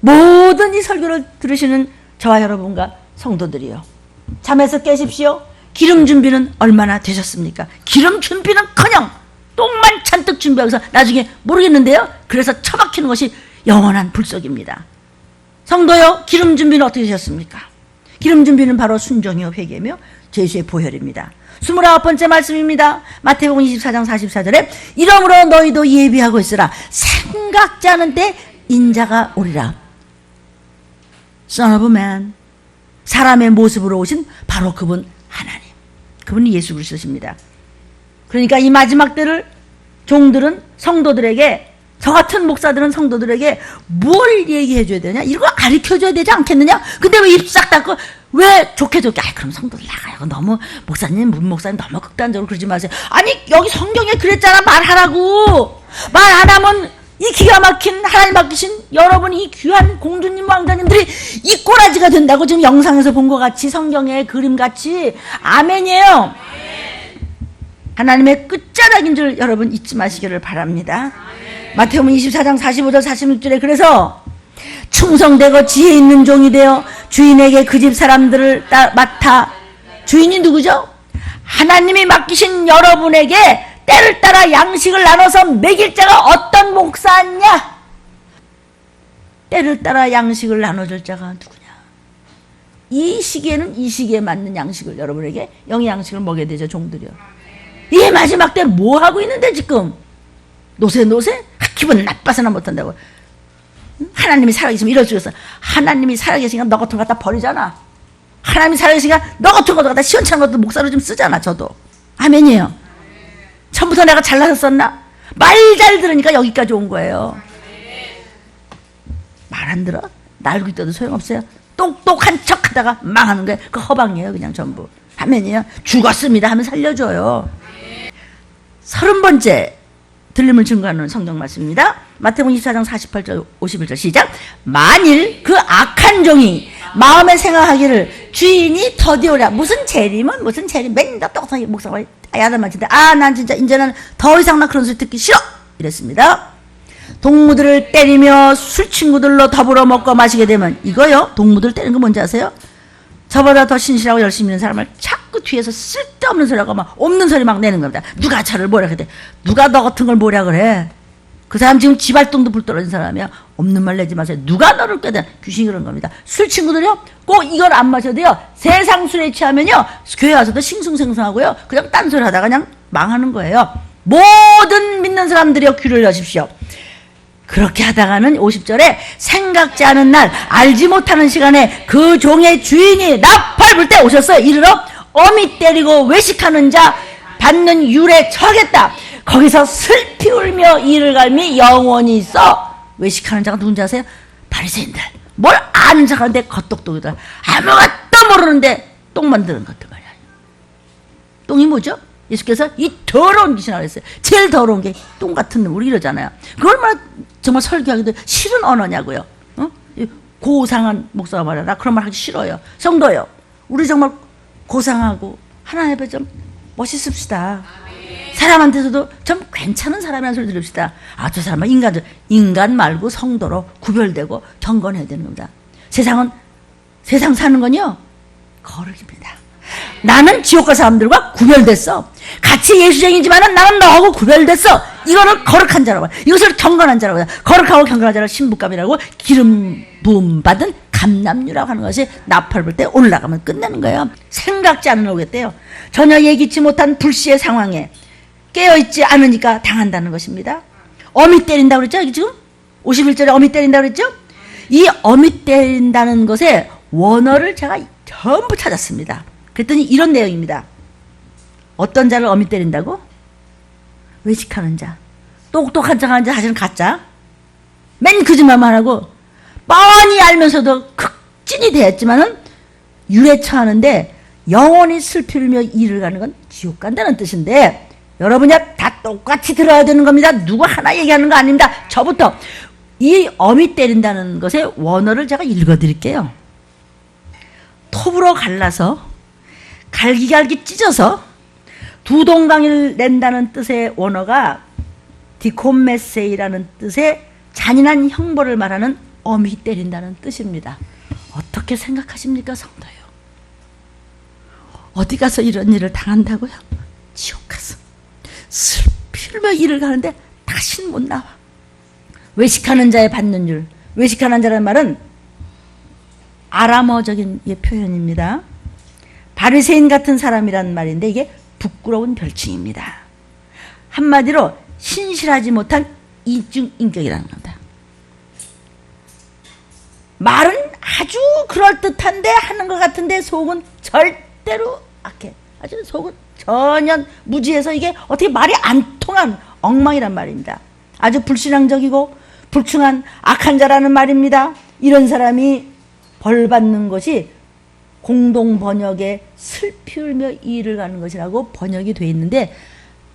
모든 이 설교를 들으시는 저와 여러분과 성도들이요. 잠에서 깨십시오. 기름 준비는 얼마나 되셨습니까? 기름 준비는커녕 똥만 잔뜩 준비하고서 나중에 모르겠는데요. 그래서 처박히는 것이 영원한 불속입니다. 성도요. 기름 준비는 어떻게 되셨습니까? 기름 준비는 바로 순종이요 회개며 죄수의 보혈입니다. 29번째 말씀입니다. 마태복음 24장 44절에 이러므로 너희도 예비하고 있으라. 생각지 않은 때 인자가 오리라. Son of man. 사람의 모습으로 오신 바로 그분 하나님. 그분이 예수 그리스도십니다. 그러니까 이 마지막 때를 종들은 성도들에게, 저 같은 목사들은 성도들에게 뭘 얘기해 줘야 되냐? 이거 가르쳐 줘야 되지 않겠느냐? 근데 왜 입 싹 닫고 왜 좋게 그럼 성도들 나가요. 너무 목사님, 문목사님 너무 극단적으로 그러지 마세요. 아니 여기 성경에 그랬잖아. 말하라고. 말 안 하면 이 기가 막힌 하나님 맡기신 여러분 이 귀한 공주님 왕자님들이 이 꼬라지가 된다고 지금 영상에서 본 것 같이 성경의 그림같이. 아멘이에요. 하나님의 끝자락인 줄 여러분 잊지 마시기를 바랍니다. 마태복음 24장 45절 46절에 그래서 충성되고 지혜 있는 종이 되어 주인에게 그 집 사람들을 맡아. 주인이 누구죠? 하나님이 맡기신 여러분에게 때를 따라 양식을 나눠서 먹일 자가 어떤 목사냐? 때를 따라 양식을 나눠줄 자가 누구냐? 이 시기에는 이 시기에 맞는 양식을 여러분에게 영의 양식을 먹여야 되죠. 종들이요. 이 마지막 때 뭐 하고 있는데 지금? 노세? 기분 나빠서나 못한다고. 하나님이 살아계시면 이럴 수 있어. 하나님이 살아계시니까 너 같은 거 갖다 버리잖아. 하나님이 살아계시니까 너 같은 거 갖다 시원찮은 것도 목사로 좀 쓰잖아. 저도. 아멘이에요. 처음부터 내가 잘나서 썼나? 말 잘 들으니까 여기까지 온 거예요. 말 안 들어? 날고 있어도 소용없어요. 똑똑한 척 하다가 망하는 거예요. 그 허방이에요. 그냥 전부. 하면요. 죽었습니다 하면 살려줘요. 30번째 들림을 증거하는 성경 말씀입니다. 마태복음 24장 48절 51절 시작. 만일 그 악한 종이 마음에 생각하기를 주인이 더디오랴. 무슨 재림은 무슨 재림. 맨날 똑똑하게 목사가 야단만 치는데 난 진짜 이제는 더 이상 나 그런 소리 듣기 싫어 이랬습니다. 동무들을 때리며 술 친구들로 더불어 먹고 마시게 되면 이거요. 동무들 때리는 거 뭔지 아세요? 저보다 더 신실하고 열심히 있는 사람을 자꾸 뒤에서 쓸데없는 소리하고 막 없는 소리 막 내는 겁니다. 누가 저를 뭐라 그래? 누가 너 같은 걸 뭐라 그래? 그 사람 지금 지발동도 불 떨어진 사람이야. 없는 말 내지 마세요. 누가 너를 깨든 귀신이 그런 겁니다. 술 친구들이요. 꼭 이걸 안 마셔도 돼요. 세상 술에 취하면요. 교회 와서도 싱숭생숭하고요. 그냥 딴소리 하다가 그냥 망하는 거예요. 모든 믿는 사람들이요. 귀를 여십시오. 그렇게 하다가는 50절에 생각지 않은 날 알지 못하는 시간에 그 종의 주인이 나팔 불 때 오셨어요. 이르러 어미 때리고 외식하는 자 받는 율에 처하겠다. 거기서 슬피 울며 이를 갈미 영원히 있어. 외식하는 자가 누군지 아세요? 바리새인들. 뭘 아는 척하는데 겉똑똑이들. 아무것도 모르는데 똥 만드는 것들 말이야. 똥이 뭐죠? 예수께서 이 더러운 귀신이라고 했어요. 제일 더러운 게 똥 같은 놈. 우리 이러잖아요. 그 얼마나 정말 설교하기도 싫은 언어냐고요. 고상한 목사가 말이야. 나 그런 말 하기 싫어요. 성도요. 우리 정말 고상하고 하나님 앞에 좀 멋있읍시다. 사람한테서도 좀 괜찮은 사람이라는 소리 들읍시다. 저 사람은 인간 말고 성도로 구별되고 경건해야 되는 겁니다. 세상 사는 건요. 거룩입니다. 나는 지옥갈 사람들과 구별됐어. 같이 예수쟁이지만은 나는 너하고 구별됐어. 이거는 거룩한 자라고. 이것을 경건한 자라고. 거룩하고 경건한 자를 신부감이라고 기름 부음 받은 감남류라고 하는 것이 나팔 불 때 올라가면 끝내는 거예요. 생각지 않은 오겠대요. 전혀 예기치 못한 불시의 상황에 깨어있지 않으니까 당한다는 것입니다. 어미 때린다고 그랬죠? 지금 51절에 어미 때린다고 그랬죠? 이 어미 때린다는 것의 원어를 제가 전부 찾았습니다. 그랬더니 이런 내용입니다. 어떤 자를 어미 때린다고? 외식하는 자, 똑똑한 척하는 자, 사실은 가짜. 맨 거짓말만 하고 뻔히 알면서도 극진이 되었지만은 율에 처하는데 영원히 슬피 울며 이를 가는 건 지옥 간다는 뜻인데 여러분이 다 똑같이 들어야 되는 겁니다. 누구 하나 얘기하는 거 아닙니다. 저부터 이 어미 때린다는 것의 원어를 제가 읽어드릴게요. 톱으로 갈라서 갈기갈기 찢어서 두 동강을 낸다는 뜻의 원어가 디콤메세이라는 뜻의 잔인한 형벌을 말하는 어미 때린다는 뜻입니다. 어떻게 생각하십니까, 성도요? 어디 가서 이런 일을 당한다고요? 지옥 가서 슬피 울며 일을 가는데 다신 못 나와. 외식하는 자의 받는 율. 외식하는 자라는 말은 아람어적인 표현입니다. 바리새인 같은 사람이란 말인데 이게 부끄러운 별칭입니다. 한마디로 신실하지 못한 이중인격이라는 겁니다. 말은 아주 그럴듯한데 하는 것 같은데 속은 절대로 악해. 아주 속은 전혀 무지해서 이게 어떻게 말이 안 통한 엉망이란 말입니다. 아주 불신앙적이고 불충한 악한 자라는 말입니다. 이런 사람이 벌 받는 것이 공동 번역에 슬피 울며 이를 가는 것이라고 번역이 돼 있는데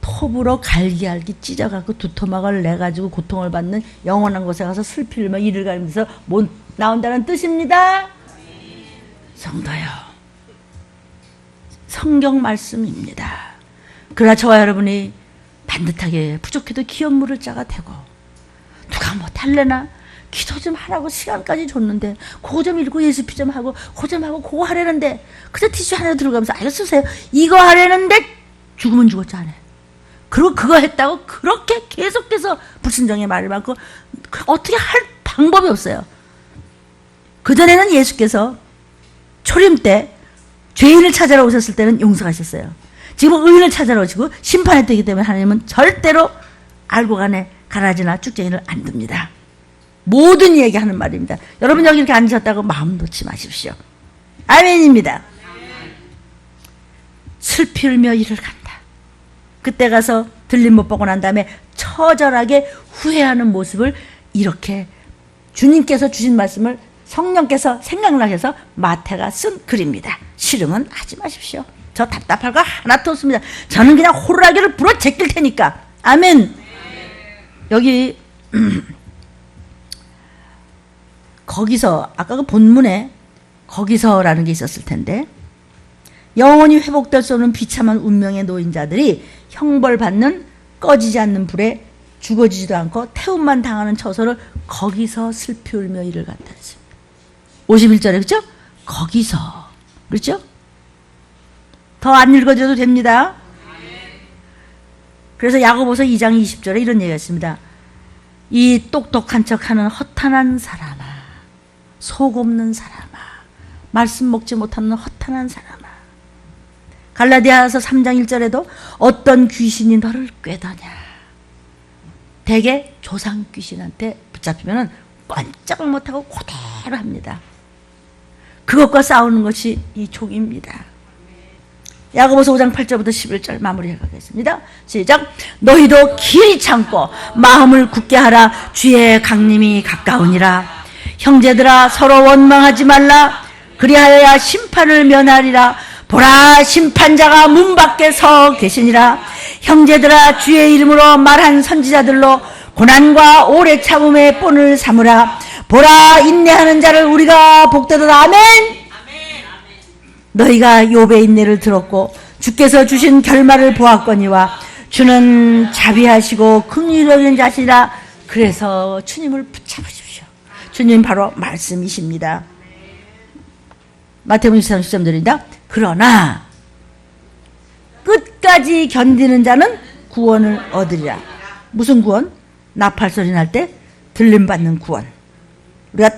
톱으로 갈기갈기 찢어갖고 두토막을 내가지고 고통을 받는 영원한 곳에 가서 슬피 울며 이를 가는 데서 못 나온다는 뜻입니다. 성도요, 성경 말씀입니다. 그러나 저와 여러분이 반듯하게 부족해도 기업 물을 자가 되고 누가 뭐 달래나 기도 좀 하라고 시간까지 줬는데 그거 좀 읽고 예수피 좀 하고 그거 좀 하고 그거 하려는데 그저 티슈 하나 들어가면서 이거 쓰세요. 이거 하려는데 죽으면 죽었지 않아요. 그리고 그거 했다고 그렇게 계속해서 불순종의 말을 많고 어떻게 할 방법이 없어요. 그전에는 예수께서 초림 때 죄인을 찾아러 오셨을 때는 용서하셨어요. 지금은 의인을 찾아러 오시고 심판의 때이기 때문에 하나님은 절대로 알고 가네 가라지나 쭉쟁이를 안 둡니다. 모든 얘기하는 말입니다. 여러분 여기 이렇게 앉으셨다고 마음 놓지 마십시오. 아멘입니다. 슬피 울며 이를 간다. 그때 가서 들림 못 보고 난 다음에 처절하게 후회하는 모습을 이렇게 주님께서 주신 말씀을 성령께서 생각나게 해서 마태가 쓴 글입니다. 실흥은 하지 마십시오. 저 답답할 거 하나도 없습니다. 저는 그냥 호루라기를 불어 제낄 테니까. 아멘. 여기 거기서 아까 그 본문에 거기서라는 게 있었을 텐데, 영원히 회복될 수 없는 비참한 운명의 노인자들이 형벌받는 꺼지지 않는 불에 죽어지지도 않고 태움만 당하는 처소를 거기서 슬피 울며 이를 간다 했습니다. 51절에 그렇죠? 거기서. 그렇죠? 더 안 읽어줘도 됩니다. 그래서 야고보서 2장 20절에 이런 얘기가 있습니다. 이 똑똑한 척하는 허탄한 사람아, 속 없는 사람아, 말씀 먹지 못하는 허탄한 사람아. 갈라디아서 3장 1절에도 어떤 귀신이 너를 꾀더냐. 대개 조상 귀신한테 붙잡히면 꼼짝 못하고 그대로 합니다. 그것과 싸우는 것이 이 족입니다. 야고보서 5장 8절부터 11절 마무리해 가겠습니다. 시작. 너희도 길이 참고 마음을 굳게 하라. 주의 강림이 가까우니라. 형제들아 서로 원망하지 말라. 그리하여야 심판을 면하리라. 보라 심판자가 문 밖에 서 계시니라. 형제들아 주의 이름으로 말한 선지자들로 고난과 오래 참음의 본을 삼으라. 보라 인내하는 자를 우리가 복되도다. 아멘. 너희가 욥의 인내를 들었고 주께서 주신 결말을 보았거니와 주는 자비하시고 긍휼하신 자시라. 그래서 주님을 붙잡으십시오. 주님 바로 말씀이십니다. 마태복음 23장 13절입니다. 그러나 끝까지 견디는 자는 구원을 얻으리라. 무슨 구원? 나팔소리 날 때 들림받는 구원. 우리가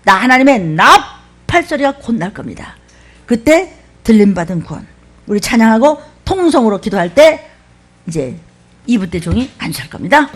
하나님의 나팔소리가 곧 날 겁니다. 그때 들림받은 구원. 우리 찬양하고 통성으로 기도할 때 이제 2부 때 종이 안수할 겁니다.